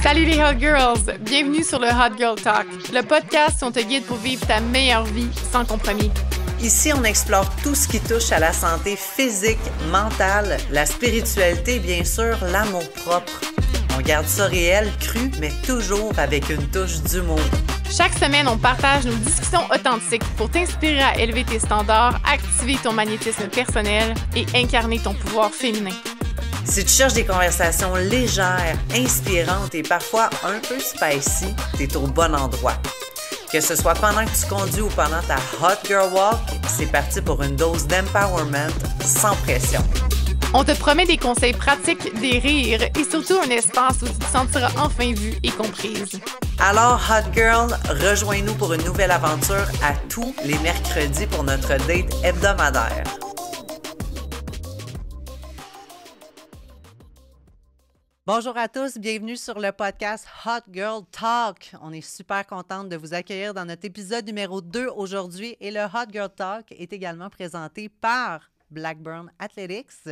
Salut les Hot Girls! Bienvenue sur le Hot Girl Talk, le podcast où on te guide pour vivre ta meilleure vie sans compromis. Ici, on explore tout ce qui touche à la santé physique, mentale, la spiritualité et bien sûr, l'amour propre. On garde ça réel, cru, mais toujours avec une touche d'humour. Chaque semaine, on partage nos discussions authentiques pour t'inspirer à élever tes standards, activer ton magnétisme personnel et incarner ton pouvoir féminin. Si tu cherches des conversations légères, inspirantes et parfois un peu spicy, t'es au bon endroit. Que ce soit pendant que tu conduis ou pendant ta Hot Girl Walk, c'est parti pour une dose d'empowerment sans pression. On te promet des conseils pratiques, des rires et surtout un espace où tu te sentiras enfin vue et comprise. Alors, Hot Girl, rejoins-nous pour une nouvelle aventure à tous les mercredis pour notre date hebdomadaire. Bonjour à tous, bienvenue sur le podcast Hot Girl Talk. On est super contente de vous accueillir dans notre épisode numéro 2 aujourd'hui et le Hot Girl Talk est également présenté par Blackburn Athletics.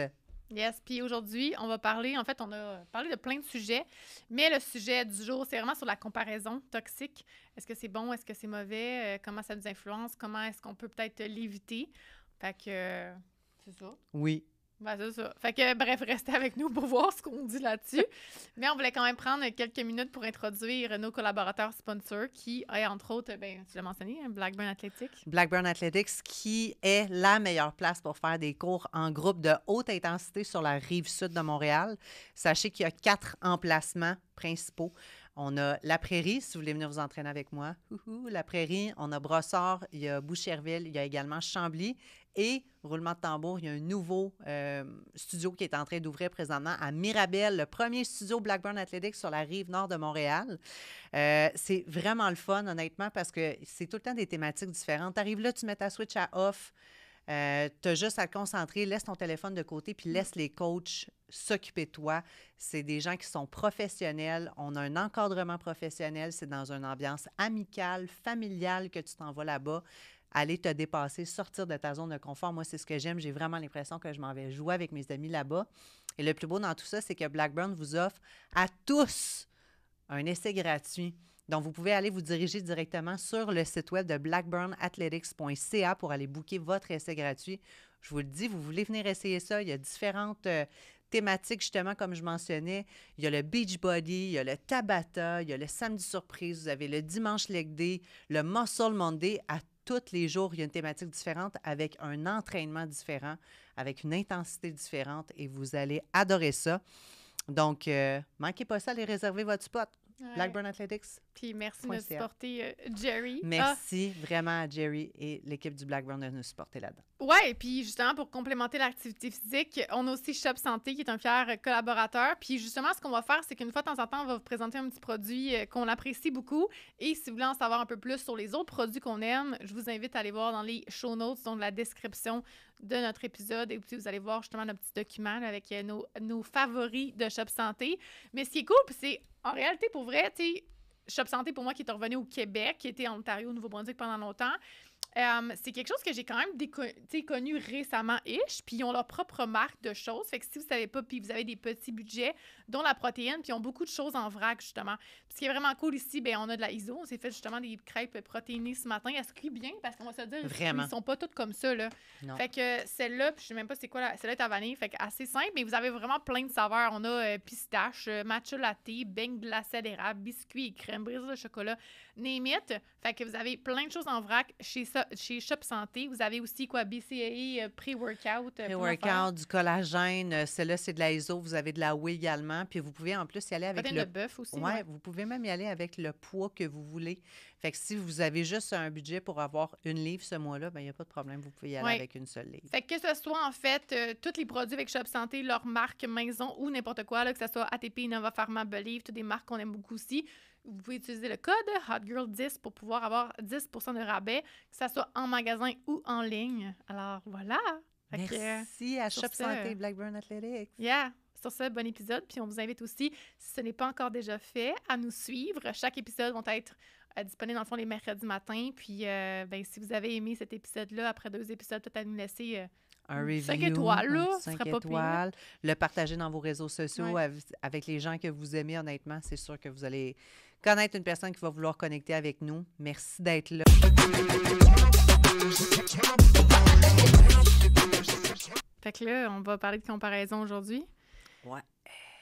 Yes, puis aujourd'hui, on va parler, en fait, on a parlé de plein de sujets, mais le sujet du jour, c'est vraiment sur la comparaison toxique. Est-ce que c'est bon, est-ce que c'est mauvais, comment ça nous influence, comment est-ce qu'on peut peut-être l'éviter? Fait que, c'est ça. Oui. Ben, c'est ça. Fait que, bref, restez avec nous pour voir ce qu'on dit là-dessus. Mais on voulait quand même prendre quelques minutes pour introduire nos collaborateurs sponsors qui est, entre autres, ben, tu l'as mentionné, Blackburn Athletics. Blackburn Athletics qui est la meilleure place pour faire des cours en groupe de haute intensité sur la rive sud de Montréal. Sachez qu'il y a 4 emplacements principaux. On a la Prairie, si vous voulez venir vous entraîner avec moi. La Prairie, on a Brossard, il y a Boucherville, il y a également Chambly. Et, roulement de tambour, il y a un nouveau studio qui est en train d'ouvrir présentement à Mirabel, le premier studio Blackburn Athletics sur la rive nord de Montréal. C'est vraiment le fun, honnêtement, parce que c'est tout le temps des thématiques différentes. Tu arrives là, tu mets ta switch à off, tu as juste à te concentrer, laisse ton téléphone de côté, puis laisse les coachs s'occuper de toi. C'est des gens qui sont professionnels. On a un encadrement professionnel. C'est dans une ambiance amicale, familiale que tu t'en vas là-bas. Aller te dépasser, sortir de ta zone de confort. Moi, c'est ce que j'aime. J'ai vraiment l'impression que je m'en vais jouer avec mes amis là-bas. Et le plus beau dans tout ça, c'est que Blackburn vous offre à tous un essai gratuit. Donc, vous pouvez aller vous diriger directement sur le site web de blackburnathletics.ca pour aller booker votre essai gratuit. Je vous le dis, vous voulez venir essayer ça. Il y a différentes thématiques, justement, comme je mentionnais. Il y a le Beachbody, il y a le Tabata, il y a le Samedi Surprise, vous avez le Dimanche Leg Day, le Muscle Monday. À tous les jours, il y a une thématique différente avec un entraînement différent, avec une intensité différente et vous allez adorer ça. Donc, manquez pas ça, allez réserver votre spot. Ouais. Blackburn Athletics. Puis merci de nous supporter, Jerry. Merci vraiment à Jerry et l'équipe du Blackburn de nous supporter là-dedans. Ouais, et puis justement, pour complémenter l'activité physique, on a aussi Shop Santé qui est un fier collaborateur. Puis justement, ce qu'on va faire, c'est qu'une fois de temps en temps, on va vous présenter un petit produit qu'on apprécie beaucoup. Et si vous voulez en savoir un peu plus sur les autres produits qu'on aime, je vous invite à aller voir dans les show notes, donc la description de notre épisode. Et puis vous allez voir justement notre petit document là, avec nos favoris de Shop Santé. Mais ce qui est cool, c'est en réalité, pour vrai, tu sais, Shop Santé, pour moi, qui est revenu au Québec, qui était en Ontario, au Nouveau-Brunswick pendant longtemps, c'est quelque chose que j'ai quand même connu récemment-ish, puis ils ont leur propre marque de choses. Fait que si vous ne savez pas, puis vous avez des petits budgets, dont la protéine, puis ils ont beaucoup de choses en vrac, justement. Puis ce qui est vraiment cool ici, bien, on a de la ISO. On s'est fait justement des crêpes protéinées ce matin. Elles se cuisent bien, parce qu'on va se dire, vraiment. Ils sont pas toutes comme ça, là. Non. Fait que celle-là, puis je sais même pas c'est quoi, celle-là est à vanille, fait que assez simple, mais vous avez vraiment plein de saveurs. On a pistache, matcha latte, beignes glacés d'érable, biscuits et crème, brise de chocolat, name it. Fait que vous avez plein de choses en vrac chez Shop Santé. Vous avez aussi BCAA pré-workout. Pré-workout, du collagène. Celle-là, c'est de la ISO. Vous avez de la whey également. Puis vous pouvez en plus y aller avec le bœuf aussi. Ouais, vous pouvez même y aller avec le poids que vous voulez. Fait que si vous avez juste un budget pour avoir 1 livre ce mois-là, bien, il n'y a pas de problème. Vous pouvez y aller avec une seule livre. Fait que ce soit, en fait, tous les produits avec Shop Santé, leur marque maison ou n'importe quoi, là, que ce soit ATP, Innova Pharma, Believe, toutes des marques qu'on aime beaucoup aussi, vous pouvez utiliser le code HOTGIRL10 pour pouvoir avoir 10 % de rabais, que ce soit en magasin ou en ligne. Alors, voilà. Merci à Shop Santé Blackburn Athletics. Yeah. Sur ce, bon épisode. Puis on vous invite aussi, si ce n'est pas encore déjà fait, à nous suivre. Chaque épisode va être disponible dans le fond les mercredis matins. Puis si vous avez aimé cet épisode-là, après 2 épisodes, peut-être à nous laisser un review, 5 étoiles, là, ce 5 serait pas pire. étoiles, le partager dans vos réseaux sociaux Ouais. avec les gens que vous aimez, honnêtement, c'est sûr que vous allez connaître une personne qui va vouloir connecter avec nous. Merci d'être là. Fait que là, on va parler de comparaison aujourd'hui. Ouais.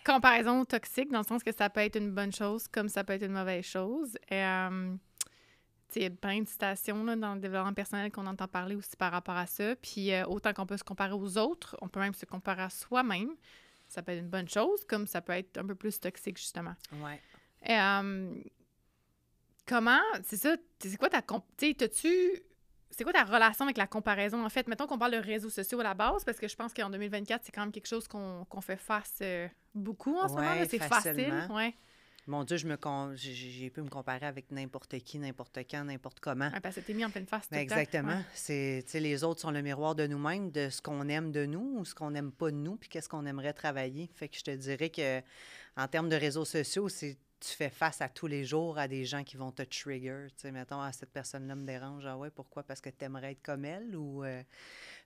Comparaison toxique, dans le sens que ça peut être une bonne chose comme ça peut être une mauvaise chose. Et, il y a plein de citations là, dans le développement personnel qu'on entend parler aussi par rapport à ça. Puis autant qu'on peut se comparer aux autres, on peut même se comparer à soi-même. Ça peut être une bonne chose, comme ça peut être un peu plus toxique, justement. Ouais. Et, comment, c'est ça, c'est quoi c'est quoi ta relation avec la comparaison? En fait, mettons qu'on parle de réseaux sociaux à la base, parce que je pense qu'en 2024, c'est quand même quelque chose qu'on fait face beaucoup en ce moment. Là. C'est facile. facilement. Ouais. Mon Dieu, j'ai pu me comparer avec n'importe qui, n'importe quand, n'importe comment. Ouais, parce que t'es mis en pleine face tout Ben le temps. exactement. Ouais. C'est, tu sais, les autres sont le miroir de nous-mêmes, de ce qu'on aime de nous ou ce qu'on n'aime pas de nous, puis qu'est-ce qu'on aimerait travailler. Fait que je te dirais que en termes de réseaux sociaux, tu fais face à tous les jours à des gens qui vont te trigger. Tu sais, mettons, cette personne-là me dérange. Ah ouais, pourquoi? Parce que tu aimerais être comme elle ou...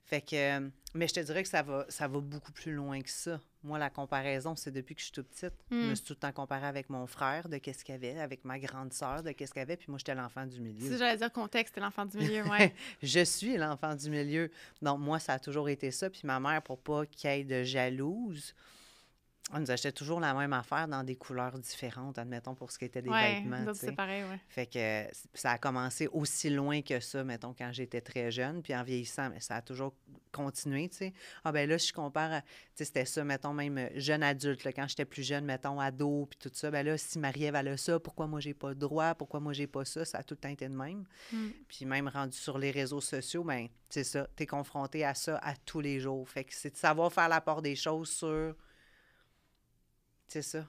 Fait que... mais je te dirais que ça va beaucoup plus loin que ça. Moi, la comparaison, c'est depuis que je suis toute petite. Je me suis tout le temps comparée avec mon frère de qu'est-ce qu'il avait, avec ma grande sœur de qu'est-ce qu'il avait, puis moi, j'étais l'enfant du milieu. Si j'allais dire contexte, t'es l'enfant du milieu, ouais. Je suis l'enfant du milieu. Donc, moi, ça a toujours été ça. Puis ma mère, pour pas qu'il y ait de jalouse, on nous achetait toujours la même affaire dans des couleurs différentes, admettons, pour ce qui était des vêtements. Ouais, tu sais. c'est pareil, ouais. Fait que ça a commencé aussi loin que ça, mettons, quand j'étais très jeune. Puis en vieillissant, mais ça a toujours continué, tu sais. Ah ben là, si je compare, tu sais, c'était ça, mettons, même jeune adulte, là, quand j'étais plus jeune, mettons, ado, puis tout ça. Ben là, si Marie-Ève, elle a ça, pourquoi moi, j'ai pas le droit? Pourquoi moi, j'ai pas ça? Ça a tout le temps été de même. Puis même rendu sur les réseaux sociaux, ben c'est ça, t'es confronté à ça à tous les jours. Fait que c'est de savoir faire la part des choses sur... C'est ça.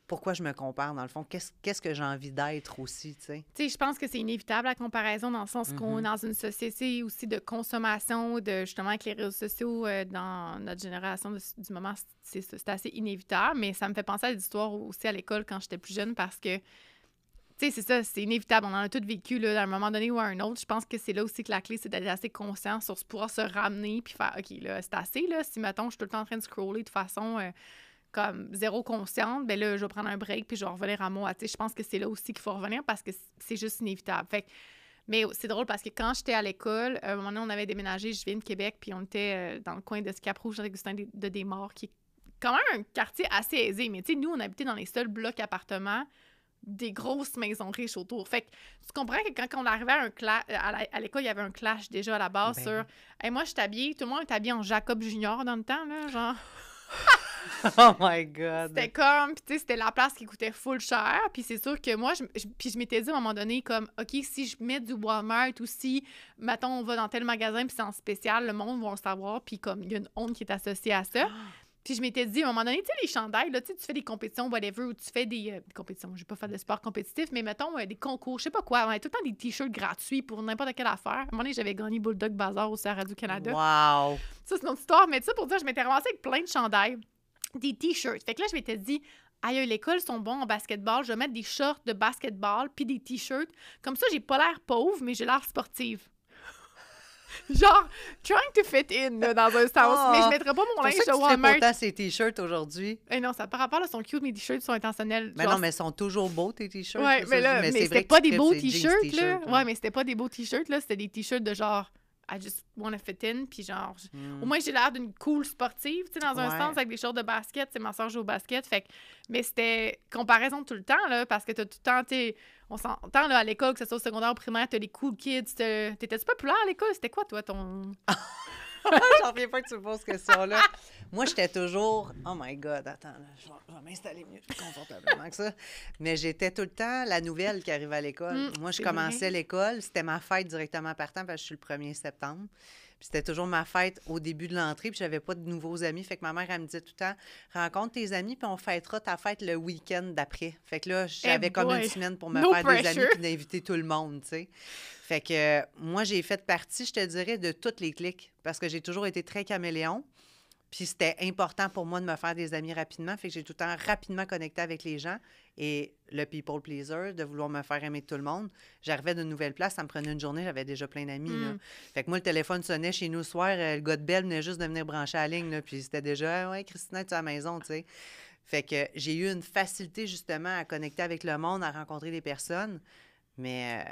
Pourquoi je me compare, dans le fond? Qu'est-ce que j'ai envie d'être aussi, tu sais? Tu sais, je pense que c'est inévitable la comparaison dans le sens qu'on est dans une société aussi de consommation, de justement avec les réseaux sociaux dans notre génération du moment, c'est assez inévitable, mais ça me fait penser à des histoires aussi à l'école quand j'étais plus jeune parce que, tu sais, c'est ça, c'est inévitable. On en a tous vécu là, à un moment donné ou à un autre. Je pense que c'est là aussi que la clé, c'est d'être assez conscient sur pouvoir se ramener puis faire, OK, là, c'est assez, là. Si, mettons, je suis tout le temps en train de scroller de façon... comme zéro consciente, ben là, je vais prendre un break puis je vais revenir à moi. Tu sais, je pense que c'est là aussi qu'il faut revenir parce que c'est juste inévitable. Fait que, mais c'est drôle parce que quand j'étais à l'école, à un moment donné, on avait déménagé, je viens de Québec, puis on était dans le coin de Cap-Rouge, Augustin de Desmaures, qui est quand même un quartier assez aisé. Mais tu sais, nous, on habitait dans les seuls blocs appartements, des grosses maisons riches autour. Fait que tu comprends que quand on arrivait à l'école, il y avait un clash déjà à la base sur hey, moi, je suis habillée, tout le monde est habillé en Jacob Junior dans le temps, là, genre... Oh my God! C'était comme, puis tu sais, c'était la place qui coûtait full cher, puis c'est sûr que moi, je m'étais dit à un moment donné, comme, OK, si je mets du Walmart ou si, mettons, on va dans tel magasin, puis c'est en spécial, le monde va le savoir, puis comme, il y a une honte qui est associée à ça. Puis je m'étais dit, à un moment donné, tu sais, les chandails, là, tu fais des compétitions, whatever, ou tu fais des compétitions, je vais pas faire de sport compétitif, mais mettons, des concours, je sais pas quoi, on a tout le temps des t-shirts gratuits pour n'importe quelle affaire. À un moment donné, j'avais gagné Bulldog Bazar aussi à Radio-Canada. Wow! Ça, c'est une autre histoire, mais ça, pour dire, je m'étais ramassée avec plein de chandails. Des t-shirts. Fait que là, je m'étais dit, aïe, l'école sont bons en basketball. Je vais mettre des shorts de basketball puis des t-shirts. Comme ça, j'ai pas l'air pauvre, mais j'ai l'air sportive. Genre, trying to fit in là, dans un sens. Mais je mettrais pas mon linge de Walmart. Pourtant, ces t-shirts aujourd'hui. Non, ça par rapport, là, sont cute, mes t-shirts sont intentionnels. Mais non, mais ils sont toujours beaux, tes t-shirts. Ouais, mais là, mais c'était pas des beaux t-shirts, là. Ouais, mais c'était pas des beaux t-shirts, là. C'était des t-shirts de genre... I just wanna fit in, puis genre, au moins j'ai l'air d'une cool sportive, tu sais, dans un sens, avec des shorts de basket, c'est ma soeur joue au basket, fait que, mais c'était comparaison tout le temps, là, parce que t'as tout le temps, on s'entend, là, à l'école, que ce soit au secondaire ou au primaire, t'as les cool kids, t'étais-tu populaire à l'école? C'était quoi, toi, ton... J'en reviens pas que tu me poses cette question-là. Moi, j'étais toujours... Oh my God, attends, là, je vais m'installer mieux confortablement que ça. Mais j'étais tout le temps la nouvelle qui arrivait à l'école. Moi, je commençais l'école, c'était ma fête directement partant parce que je suis le 1er septembre. Puis c'était toujours ma fête au début de l'entrée, puis j'avais pas de nouveaux amis. Fait que ma mère, elle me disait tout le temps, rencontre tes amis, puis on fêtera ta fête le week-end d'après. Fait que là, j'avais comme une semaine pour me faire des amis puis d'inviter tout le monde, tu sais. Fait que moi, j'ai fait partie, je te dirais, de toutes les cliques parce que j'ai toujours été très caméléon. Puis c'était important pour moi de me faire des amis rapidement. Fait que j'ai tout le temps rapidement connecté avec les gens. Et le people pleaser, de vouloir me faire aimer de tout le monde. J'arrivais d'une nouvelle place, ça me prenait une journée, j'avais déjà plein d'amis. Là. Fait que moi, le téléphone sonnait chez nous le soir, le gars de Belle venait juste de venir brancher la ligne. Là, puis c'était déjà, ouais, Christina, tu es à la maison, tu sais. Fait que j'ai eu une facilité justement à connecter avec le monde, à rencontrer des personnes. Mais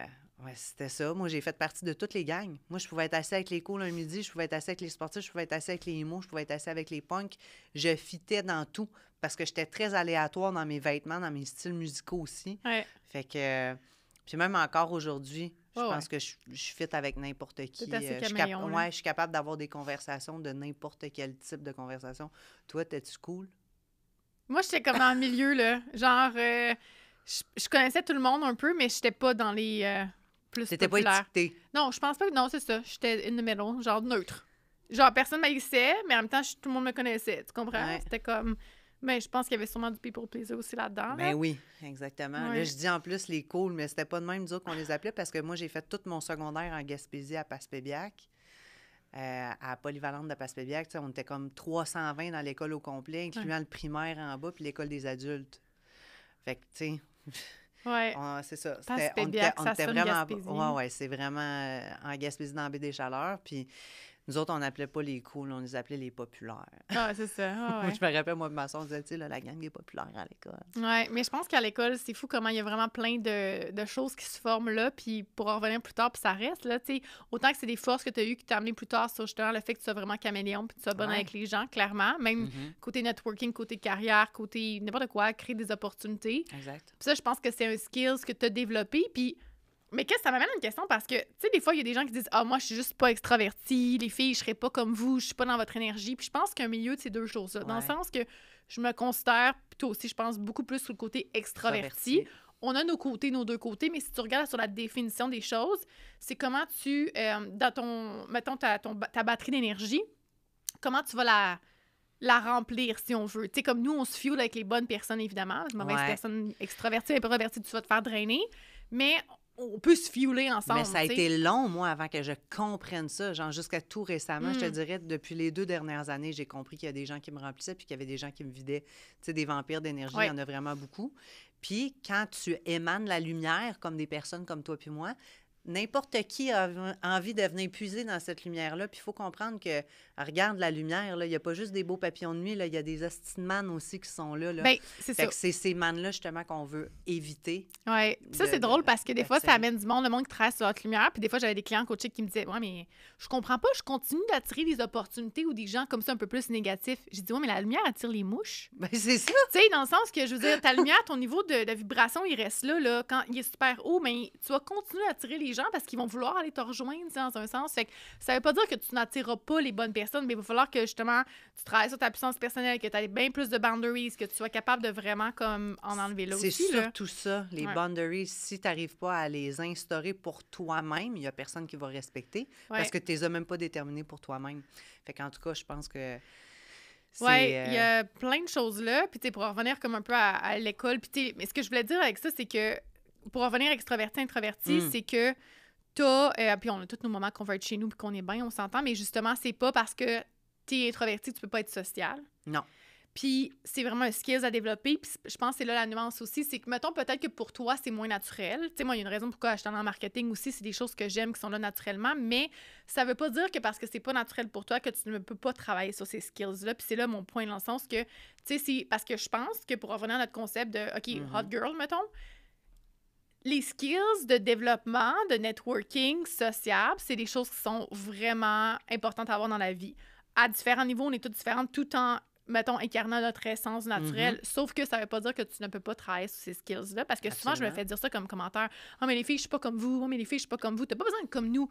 ouais, c'était ça. Moi, j'ai fait partie de toutes les gangs. Moi, je pouvais être assis avec les cools un midi, je pouvais être assis avec les sportifs, je pouvais être assis avec les emos, je pouvais être assis avec les punks. Je fitais dans tout parce que j'étais très aléatoire dans mes vêtements, dans mes styles musicaux aussi. Ouais. Fait que... Puis même encore aujourd'hui, je Ouais, pense que je fit avec n'importe qui. C'est assez Je suis caméléon, là. je suis capable d'avoir des conversations de n'importe quel type de conversation. Toi, t'es-tu cool? Moi, j'étais comme dans le milieu, là. Genre, je connaissais tout le monde un peu, mais j'étais pas dans les plus T'étais pas populaires. étiquetée. Non, je pense pas que... Non, c'est ça. J'étais in the middle, genre neutre. Genre, personne m'haïssait, mais en même temps, tout le monde me connaissait. Tu comprends? Ouais. C'était comme... Mais je pense qu'il y avait sûrement du people pleaser aussi là-dedans. Ben oui, exactement. Ouais. Là, je dis en plus les cools, mais c'était pas de même, nous autres, qu'on les appelait parce que moi, j'ai fait tout mon secondaire en Gaspésie à Passepébiac, à Polyvalente de Passepébiac. Tu sais, on était comme 320 dans l'école au complet, incluant le primaire en bas puis l'école des adultes. Fait que, tu sais, Ouais. c'est ça. Passepébiac, ça sonne vraiment... Gaspésie. Ouais, c'est vraiment en Gaspésie dans la baie des Chaleurs. Puis nous autres, on n'appelait pas les cools, on les appelait les populaires. Ah, c'est ça. Ah, ouais. Je me rappelle, moi, ma soeur disait, tu sais, là, la gang des populaires à l'école. Ouais, mais je pense qu'à l'école, c'est fou comment il y a vraiment plein de choses qui se forment là, puis pour en revenir plus tard, puis ça reste, là, tu sais, autant que c'est des forces que tu as eues qui t'ont amené plus tard sur justement le fait que tu sois vraiment caméléon, puis tu sois bonne Ouais. avec les gens, clairement, même côté networking, côté carrière, côté n'importe quoi, créer des opportunités. Exact. Puis ça, je pense que c'est un skills que tu as développé, puis... Mais qu'est-ce que ça m'amène à une question parce que, tu sais, des fois, il y a des gens qui disent « Ah, moi, je suis juste pas extravertie, les filles, je serais pas comme vous, je suis pas dans votre énergie. » Puis je pense qu'il y a un milieu de ces deux choses-là. Dans le Ouais. sens que je me considère, plutôt aussi, je pense, beaucoup plus sur le côté extraverti. On a nos côtés, nos deux côtés, mais si tu regardes sur la définition des choses, c'est comment tu, dans ton, mettons, ta batterie d'énergie, comment tu vas la remplir, si on veut. Tu sais, comme nous, on se fuel avec les bonnes personnes, évidemment. Les mauvaises Ouais. personnes extraverties, introverties, tu vas te faire drainer. Mais on peut se fueler ensemble. Mais ça a tu sais. été long, moi, avant que je comprenne ça. Genre, jusqu'à tout récemment, je te dirais, depuis les 2 dernières années, j'ai compris qu'il y a des gens qui me remplissaient puis qu'il y avait des gens qui me vidaient. Tu sais, des vampires d'énergie, Ouais. il y en a vraiment beaucoup. Puis, quand tu émanes la lumière, comme des personnes comme toi puis moi, n'importe qui a envie de venir puiser dans cette lumière-là. Puis il faut comprendre que, regarde la lumière, là, il n'y a pas juste des beaux papillons de nuit, là, il y a des hosties-de-man aussi qui sont là. Ben, c'est Fait ça. que c'est ces mannes-là, justement, qu'on veut éviter. Ouais. Puis ça, c'est de- drôle parce que des fois, ça d'attirer. amène du monde, le monde qui travaille sur notre lumière. Puis des fois, j'avais des clients coachés qui me disaient « Ouais, mais je comprends pas, je continue d'attirer des opportunités ou des gens comme ça un peu plus négatifs. » J'ai dit « Ouais, mais la lumière attire les mouches. » Ben, c'est ça. Tu sais, dans le sens que, je veux dire, ta lumière, ton niveau de vibration, il reste là, quand il est super haut, mais tu vas continuer à attirer les gens parce qu'ils vont vouloir aller te rejoindre, tu sais, dans un sens. Fait que ça veut pas dire que tu n'attireras pas les bonnes personnes, mais il va falloir que, justement, tu travailles sur ta puissance personnelle, que tu aies bien plus de boundaries, que tu sois capable de vraiment, comme, en enlever là C'est aussi, là. surtout ça, les Ouais. boundaries. Si tu n'arrives pas à les instaurer pour toi-même, il n'y a personne qui va respecter parce que tu ne les as même pas déterminés pour toi-même. Fait qu'en tout cas, je pense que c'est... Oui, il y a plein de choses là. Puis, tu sais, pour en revenir comme un peu à l'école, puis, tu sais, mais ce que je voulais dire avec ça, c'est que pour en revenir extraverti, introverti, c'est que t'as, puis on a tous nos moments qu'on va être chez nous puis qu'on est bien, on s'entend, mais justement, c'est pas parce que t'es introverti, tu peux pas être social. Non. Puis c'est vraiment un skills à développer. Puis je pense que c'est là la nuance aussi. C'est que, mettons, peut-être que pour toi, c'est moins naturel. Tu sais, moi, il y a une raison pourquoi je suis dans le marketing aussi. C'est des choses que j'aime qui sont là naturellement. Mais ça veut pas dire que parce que c'est pas naturel pour toi que tu ne peux pas travailler sur ces skills-là. Puis c'est là mon point dans le sens que, tu sais, c'est parce que je pense que pour revenir à notre concept de, OK, hot girl, mettons, les skills de développement, de networking sociable, c'est des choses qui sont vraiment importantes à avoir dans la vie. À différents niveaux, on est toutes différentes tout en, mettons, incarnant notre essence naturelle. Sauf que ça veut pas dire que tu ne peux pas travailler sur ces skills-là. Parce que souvent, je me fais dire ça comme commentaire. « Ah, mais les filles, je suis pas comme vous. Ah, mais les filles, je suis pas comme vous. » T'as pas besoin d'être comme nous.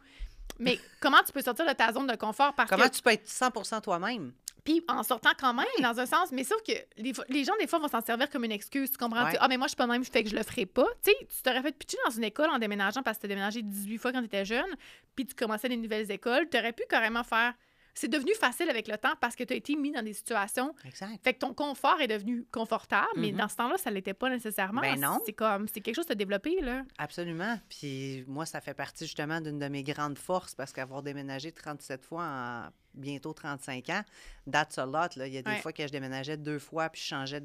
Mais comment tu peux sortir de ta zone de confort? Parce Comment que... tu peux être 100% toi-même? Puis en sortant quand même, dans un sens, mais sauf que les gens, des fois, vont s'en servir comme une excuse. Tu comprends? Ouais. Ah, mais moi, je suis pas de même, fait que je le ferai pas. Tu sais, tu t'aurais fait pitcher dans une école en déménageant parce que tu as déménagé 18 fois quand tu étais jeune, puis tu commençais des nouvelles écoles. Tu aurais pu carrément faire. C'est devenu facile avec le temps parce que tu as été mis dans des situations. Exact. Fait que ton confort est devenu confortable, mais dans ce temps-là, ça l'était pas nécessairement. Ben non. C'est quelque chose de développé, là. Absolument. Puis moi, ça fait partie justement d'une de mes grandes forces parce qu'avoir déménagé 37 fois en bientôt 35 ans. That's a lot, là. Il y a des Ouais. fois que je déménageais 2 fois puis je changeais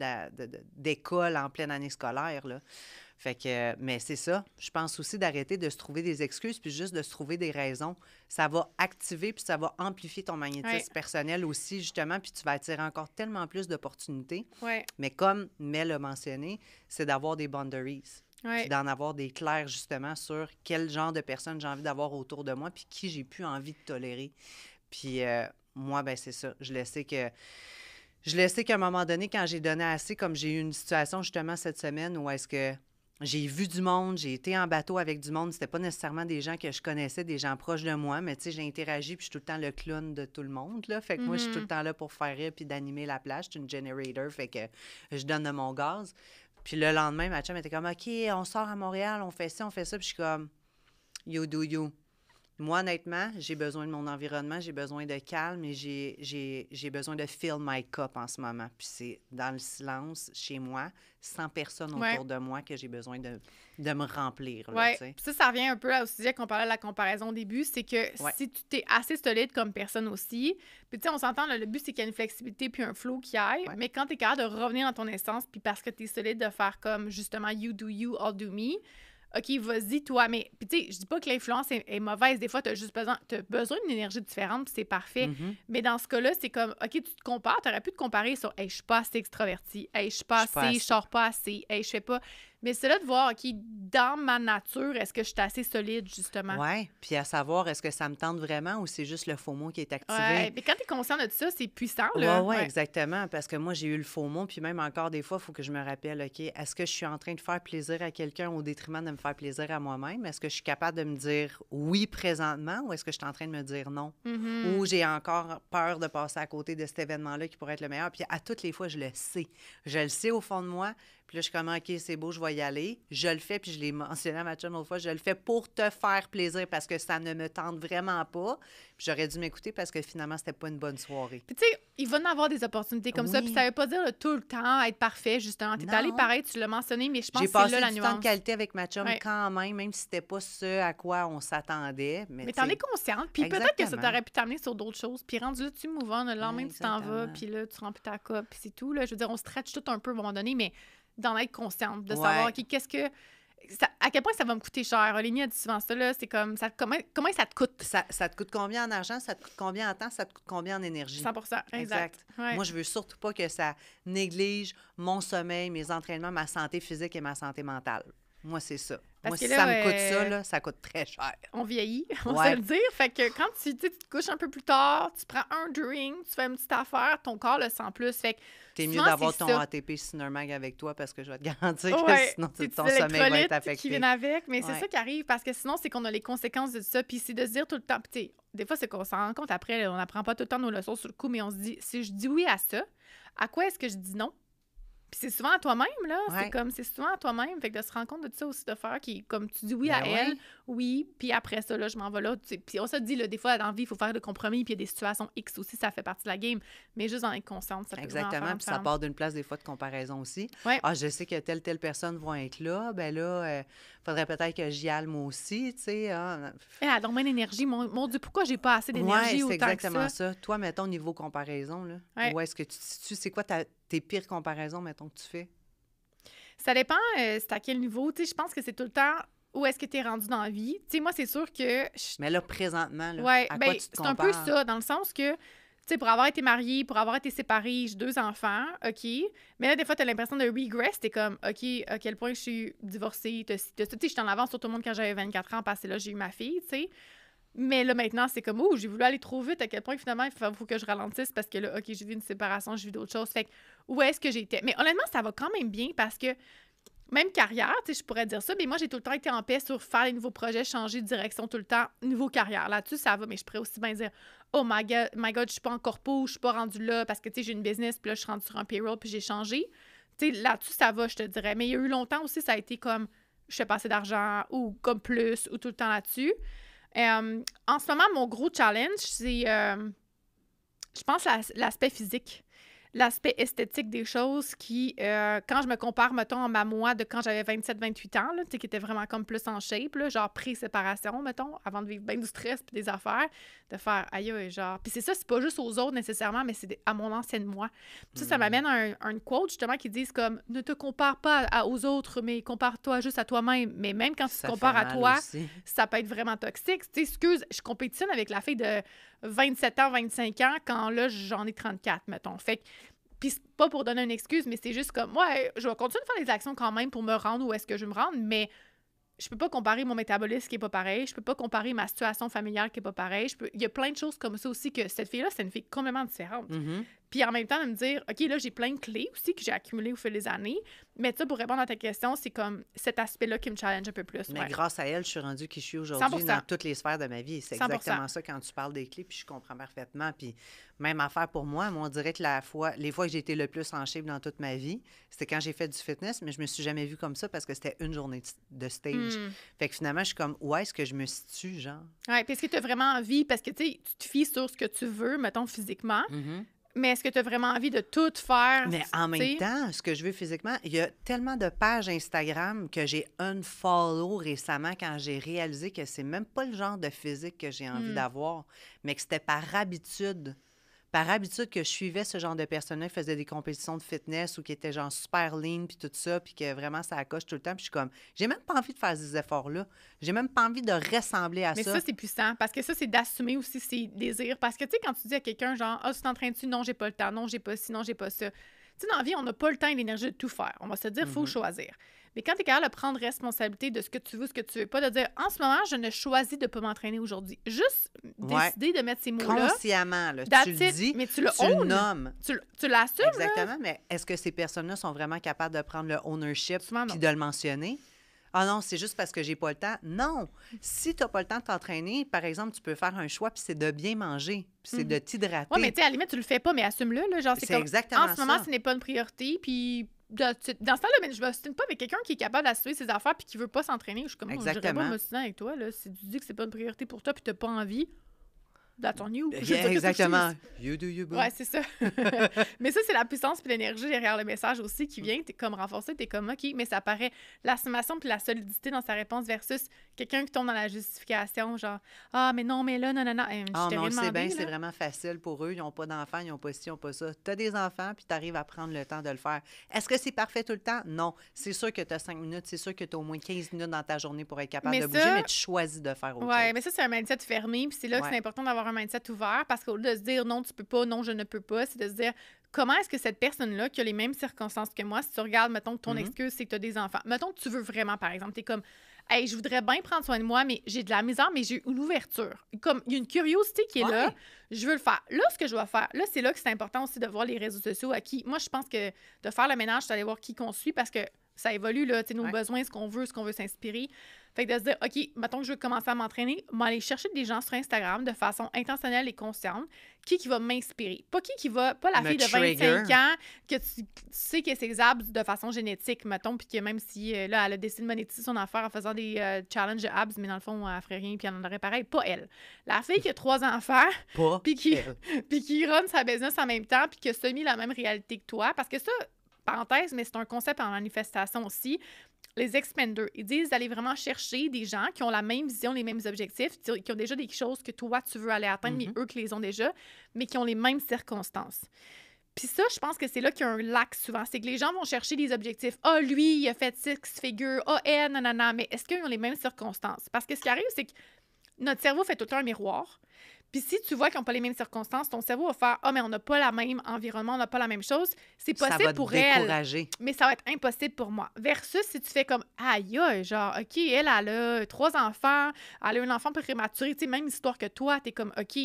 d'école en pleine année scolaire, là. Fait que, mais c'est ça. Je pense aussi d'arrêter de se trouver des excuses puis juste de se trouver des raisons. Ça va activer puis ça va amplifier ton magnétisme Ouais. personnel aussi, justement, puis tu vas attirer encore tellement plus d'opportunités. Ouais. Mais comme Mel l'a mentionné, c'est d'avoir des boundaries. Ouais. Puis d'en avoir des clairs, justement, sur quel genre de personnes j'ai envie d'avoir autour de moi puis qui j'ai plus envie de tolérer. Puis moi, ben c'est ça. Je le sais qu'à un moment donné, quand j'ai donné assez, comme j'ai eu une situation, justement, cette semaine où est-ce que j'ai vu du monde, j'ai été en bateau avec du monde. C'était pas nécessairement des gens que je connaissais, des gens proches de moi, mais tu sais, j'ai interagi puis je suis tout le temps le clown de tout le monde, là. Fait que moi, je suis tout le temps là pour faire rire puis d'animer la plage. Je suis une generator, fait que je donne de mon gaz. Puis le lendemain, ma chum était comme « OK, on sort à Montréal, on fait ça. » Puis je suis comme « You do you. » Moi, honnêtement, j'ai besoin de mon environnement, j'ai besoin de calme et j'ai besoin de fill my cup en ce moment. Puis c'est dans le silence, chez moi, sans personne autour de moi, que j'ai besoin de me remplir. Là, Ouais. Ça revient un peu au sujet qu'on parlait de la comparaison au début, c'est que si tu t'es assez solide comme personne aussi, puis tu sais, on s'entend, là, le but, c'est qu'il y ait une flexibilité puis un flow qui aille, mais quand tu es capable de revenir dans ton essence, puis parce que tu es solide, de faire comme, justement, you do you, I'll do me, OK, vas-y, toi. Mais, puis tu sais, je dis pas que l'influence est mauvaise. Des fois, tu as juste besoin d'une énergie différente, puis c'est parfait. Mais dans ce cas-là, c'est comme, OK, tu te compares. Tu aurais pu te comparer sur, hey, je suis pas assez extravertie. Hey, je suis pas assez, je sors pas assez. Hey, je fais pas. Mais c'est là de voir, OK, dans ma nature, est-ce que je suis assez solide, justement? Oui, puis à savoir, est-ce que ça me tente vraiment ou c'est juste le FOMO qui est activé? Oui, mais quand tu es conscient de ça, c'est puissant, là. Oui, exactement, parce que moi, j'ai eu le FOMO, puis même encore des fois, il faut que je me rappelle, OK, est-ce que je suis en train de faire plaisir à quelqu'un au détriment de me faire plaisir à moi-même? Est-ce que je suis capable de me dire oui présentement ou est-ce que je suis en train de me dire non? Ou j'ai encore peur de passer à côté de cet événement-là qui pourrait être le meilleur? Puis à toutes les fois, je le sais. Je le sais au fond de moi. Puis là, je suis comme, OK, c'est beau, je vais y aller. Je le fais, puis je l'ai mentionné à ma chum l'autre fois, je le fais pour te faire plaisir parce que ça ne me tente vraiment pas. Puis j'aurais dû m'écouter parce que finalement, c'était pas une bonne soirée. Puis tu sais, il va y en avoir des opportunités comme ça. Puis ça veut pas dire tout le temps être parfait, justement. T'es allé pareil, tu l'as mentionné, mais je pense que c'est là la nuance. J'ai passé du temps de qualité avec ma chum quand même si c'était pas ce à quoi on s'attendait. Mais t'en es consciente. Puis peut-être que ça t'aurait pu t'amener sur d'autres choses. Puis rendu là, tu move on, le lendemain, tu t'en vas. Puis là, tu remplis ta coupe. Puis c'est tout. Là. Je veux dire, on stretch tout un peu à un moment donné, mais d'en être consciente, de savoir, OK, qu'est-ce que... à quel point ça va me coûter cher? Olénie a dit souvent ça, là, c'est comme, comment ça te coûte? Ça te coûte combien en argent? Ça te coûte combien en temps? Ça te coûte combien en énergie? 100%, exact. Ouais. Moi, je veux surtout pas que ça néglige mon sommeil, mes entraînements, ma santé physique et ma santé mentale. Moi, c'est ça. Moi, si ça me coûte ça, là, ça coûte très cher. On vieillit, on va se le dire. Fait que quand tu te couches un peu plus tard, tu prends un drink, tu fais une petite affaire, ton corps le sent plus. Fait que t'es mieux d'avoir ton ATP Synermag avec toi parce que je vais te garantir que sinon ton sommeil va être affecté. Qui viennent avec, mais c'est ça qui arrive parce que sinon, c'est qu'on a les conséquences de ça. Puis c'est de se dire tout le temps. Puis des fois, c'est qu'on s'en rend compte après, là, on n'apprend pas tout le temps nos leçons sur le coup, mais on se dit, si je dis oui à ça, à quoi est-ce que je dis non? Puis c'est souvent à toi-même, là. C'est souvent à toi-même. Fait que de se rendre compte de ça aussi, de faire qui, comme tu dis oui à elle, oui, puis après ça, là, je m'en vais là. Puis on se dit, là, des fois, dans la vie, il faut faire des compromis, puis il y a des situations X aussi, ça fait partie de la game. Mais juste en être consciente, ça peut vraiment faire puis ça part d'une place, des fois, de comparaison aussi. Ouais. Ah, je sais que telle personne va être là. Ben là, faudrait peut-être que j'y aille moi aussi, tu sais. Hein. Elle a donc bien d'énergie. Mon Dieu, pourquoi j'ai pas assez d'énergie autant que ça? C'est exactement ça. Toi, mettons, niveau comparaison, là, où est-ce que tu c'est quoi tes pires comparaisons, mettons, que tu fais? Ça dépend, c'est à quel niveau. Tu sais, je pense que c'est tout le temps où est-ce que tu es rendu dans la vie. Tu sais, moi, c'est sûr que... Mais là, présentement, là, à quoi tu te compares? C'est un peu ça, dans le sens que, tu sais, pour avoir été mariée, pour avoir été séparée, j'ai 2 enfants, OK. Mais là, des fois, tu as l'impression de regress. T'es comme, OK, à quel point je suis divorcée. Tu sais, j'étais en avance sur tout le monde quand j'avais 24 ans, parce que là, j'ai eu ma fille, tu sais. Mais là, maintenant, c'est comme, j'ai voulu aller trop vite, à quel point, finalement, il faut que je ralentisse parce que là, OK, j'ai vu une séparation, j'ai vu d'autres choses. Fait que, où est-ce que j'étais? Mais honnêtement, ça va quand même bien parce que, même carrière, tu sais, je pourrais dire ça, mais moi, j'ai tout le temps été en paix sur faire les nouveaux projets, changer de direction tout le temps, niveau carrière. Là-dessus, ça va, mais je pourrais aussi bien dire, oh my God, je suis pas en corpo, je suis pas rendue là parce que, tu sais, j'ai une business, puis là, je suis rendue sur un payroll, puis j'ai changé. Tu sais, là-dessus, ça va, je te dirais. Mais il y a eu longtemps aussi, ça a été comme, je fais pas assez d'argent, ou comme plus, ou tout le temps là-dessus. En ce moment, mon gros challenge, c'est, je pense, l'aspect physique. l'aspect esthétique des choses qui, quand je me compare, mettons, à ma moi de quand j'avais 27-28 ans, là, tu sais, qui était vraiment comme plus en shape, là, genre pré-séparation, mettons, avant de vivre bien du stress puis des affaires, de faire aïe, aïe, genre. Puis c'est ça, c'est pas juste aux autres nécessairement, mais c'est à mon ancienne moi. Puis ça m'amène à un quote, justement, qui dit comme ne te compare pas aux autres, mais compare-toi juste à toi-même. Mais même quand tu te compares à toi, ça peut être vraiment toxique. Tu sais, excuse, je compétitionne avec la fille de 27 ans, 25 ans, quand là, j'en ai 34, mettons. Fait que, puis c'est pas pour donner une excuse, mais c'est juste comme, ouais, je vais continuer de faire des actions quand même pour me rendre où est-ce que je veux me rendre, mais je peux pas comparer mon métabolisme qui est pas pareil, je peux pas comparer ma situation familiale qui est pas pareille. Il y a plein de choses comme ça aussi que cette fille-là, c'est une fille complètement différente. Puis en même temps, de me dire, OK, là, j'ai plein de clés aussi que j'ai accumulées au fil des années. Mais ça, pour répondre à ta question, c'est comme cet aspect-là qui me challenge un peu plus. Mais grâce à elle, je suis rendue qui je suis aujourd'hui 100%. dans toutes les sphères de ma vie. C'est 100%. exactement ça quand tu parles des clés, puis je comprends parfaitement. Puis même affaire pour moi, on dirait que les fois que j'ai été le plus en shape dans toute ma vie, c'était quand j'ai fait du fitness, mais je me suis jamais vue comme ça parce que c'était une journée de stage. Fait que finalement, je suis comme, où est-ce que je me situe, genre? Oui, puis est-ce que tu as vraiment envie, parce que tu sais, tu te fies sur ce que tu veux, mettons, physiquement, mais est-ce que tu as vraiment envie de tout faire? Mais en même temps, ce que je veux physiquement, il y a tellement de pages Instagram que j'ai unfollow récemment quand j'ai réalisé que c'est même pas le genre de physique que j'ai envie d'avoir, mais que c'était par habitude. Par habitude que je suivais ce genre de personnes-là qui faisaient des compétitions de fitness ou qui étaient genre super lean puis tout ça, puis que vraiment ça accroche tout le temps. Puis je suis comme, j'ai même pas envie de faire ces efforts-là. J'ai même pas envie de ressembler à ça. Mais ça, c'est puissant parce que ça, c'est d'assumer aussi ses désirs. Parce que, tu sais, quand tu dis à quelqu'un, genre, ah, tu t'entraînes-tu? Non, j'ai pas le temps. Non, j'ai pas ci, non, j'ai pas ça. Tu sais, dans la vie, on n'a pas le temps et l'énergie de tout faire. On va se dire, il faut choisir. Mais quand tu es capable de prendre responsabilité de ce que tu veux, ce que tu veux pas, de dire, en ce moment, je ne choisis de ne pas m'entraîner aujourd'hui. Juste décider de mettre ces mots-là. Consciemment, là, tu le dis, mais tu le nommes. Tu l'assumes. Exactement, là. mais est-ce que ces personnes-là sont vraiment capables de prendre le ownership Souvent, puis de le mentionner? Ah non, c'est juste parce que j'ai pas le temps. Non! Si tu n'as pas le temps de t'entraîner, par exemple, tu peux faire un choix, puis c'est de bien manger, puis c'est de t'hydrater. Oui, mais tu sais, à la limite, tu le fais pas, mais assume-le. Là, genre, c'est comme, exactement en ce moment, ce n'est pas une priorité, puis dans ce temps-là, mais je ne m'ostine pas avec quelqu'un qui est capable d'assurer ses affaires puis qui veut pas s'entraîner. Je suis comme, je dirais pas m'ostiner avec toi. Là, si tu dis que c'est pas une priorité pour toi puis tu n'as pas envie, that's on you. Exactement. You do you, boo. Ouais, c'est ça. Mais ça, c'est la puissance puis l'énergie derrière le message aussi qui vient. T'es comme renforcé, t'es comme OK, mais ça paraît l'assumation puis la solidité dans sa réponse versus quelqu'un qui tombe dans la justification, genre ah, mais non, mais là, non, non, non. Mais on le sait bien, c'est vraiment facile pour eux. Ils n'ont pas d'enfants, ils n'ont pas ci, ils n'ont pas ça. Tu as des enfants puis tu arrives à prendre le temps de le faire. Est-ce que c'est parfait tout le temps? Non. C'est sûr que tu as 5 minutes, c'est sûr que tu as au moins 15 minutes dans ta journée pour être capable de bouger, mais tu choisis de faire autre chose. Oui, mais ça, c'est un mindset fermé puis c'est là que c'est important d'avoir un mindset ouvert parce qu'au lieu de se dire non, tu peux pas, non, je ne peux pas, c'est de se dire comment est-ce que cette personne-là qui a les mêmes circonstances que moi, si tu regardes, mettons que ton excuse, c'est que tu as des enfants. Mettons que tu veux vraiment, par exemple, tu es comme hey, je voudrais bien prendre soin de moi, mais j'ai de la misère, mais j'ai une ouverture. Comme il y a une curiosité qui est là, je veux le faire. Là, ce que je dois faire, là, c'est là que c'est important aussi de voir les réseaux sociaux à qui. Moi, je pense que de faire le ménage, c'est d'aller voir qui qu'on suit parce que ça évolue, là, nos besoins, ce qu'on veut s'inspirer. Fait que de se dire, OK, mettons que je veux commencer à m'entraîner, m'aller chercher des gens sur Instagram de façon intentionnelle et consciente, qui va m'inspirer. Pas la fille de 25 ans, que tu sais que c'est abs de façon génétique, mettons, puis que même si, là, elle a décidé de monétiser son affaire en faisant des challenges de abs, mais dans le fond, elle ferait rien, puis elle en aurait pareil. Pas elle. La fille qui a 3 enfants, puis qui run sa business en même temps, puis qui a semi la même réalité que toi, parce que ça, parenthèse, mais c'est un concept en manifestation aussi. Les expanders, ils disent d'aller vraiment chercher des gens qui ont la même vision, les mêmes objectifs, qui ont déjà des choses que toi, tu veux aller atteindre, mais eux qui les ont déjà, mais qui ont les mêmes circonstances. Puis ça, je pense que c'est là qu'il y a un lac souvent. C'est que les gens vont chercher des objectifs. Ah, lui, il a fait six figures. Ah, elle, nanana. Mais est-ce qu'ils ont les mêmes circonstances? Parce que ce qui arrive, c'est que notre cerveau fait tout le temps un miroir. Puis si tu vois qu'ils n'ont pas les mêmes circonstances, ton cerveau va faire « Ah, mais on n'a pas le même environnement, on n'a pas la même chose. C'est possible pour elle, mais ça va être impossible pour moi. » Versus si tu fais comme « Aïe, genre, OK, elle a 3 enfants, elle a un enfant prématuré, tu sais, même histoire que toi, tu es comme « OK,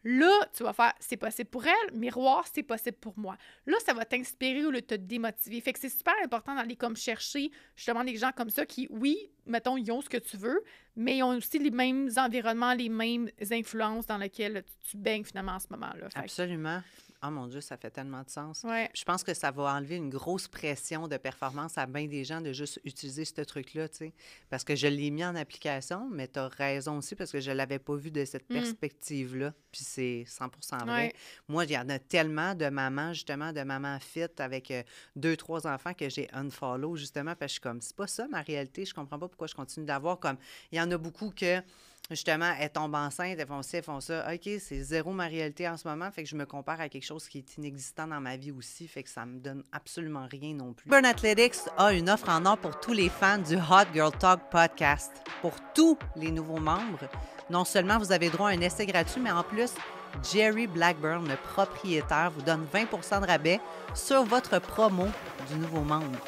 là, tu vas faire, c'est possible pour elle, miroir, c'est possible pour moi. » Là, ça va t'inspirer ou te démotiver. Fait que c'est super important d'aller comme chercher justement des gens comme ça qui, oui, mettons, ils ont ce que tu veux, mais ils ont aussi les mêmes environnements, les mêmes influences dans lesquelles tu baignes finalement en ce moment-là. Absolument. Ah mon Dieu, ça fait tellement de sens. Ouais. Je pense que ça va enlever une grosse pression de performance à bien des gens de juste utiliser ce truc-là, tu sais. Parce que je l'ai mis en application, mais tu as raison aussi parce que je ne l'avais pas vu de cette perspective-là. Puis c'est 100% vrai. Ouais. Moi, il y en a tellement de mamans, justement, de mamans fit avec 2-3 enfants que j'ai unfollow, justement, parce que je suis comme, c'est pas ça ma réalité. Je comprends pas pourquoi je continue d'avoir comme... Il y en a beaucoup que... Justement, elles tombent enceintes, elles font ci, elles font ça. OK, c'est zéro ma réalité en ce moment, fait que je me compare à quelque chose qui est inexistant dans ma vie aussi, fait que ça me donne absolument rien non plus. Burn Athletics a une offre en or pour tous les fans du Hot Girl Talk podcast. Pour tous les nouveaux membres, non seulement vous avez droit à un essai gratuit, mais en plus, Jerry Blackburn, le propriétaire, vous donne 20 % de rabais sur votre promo du nouveau membre.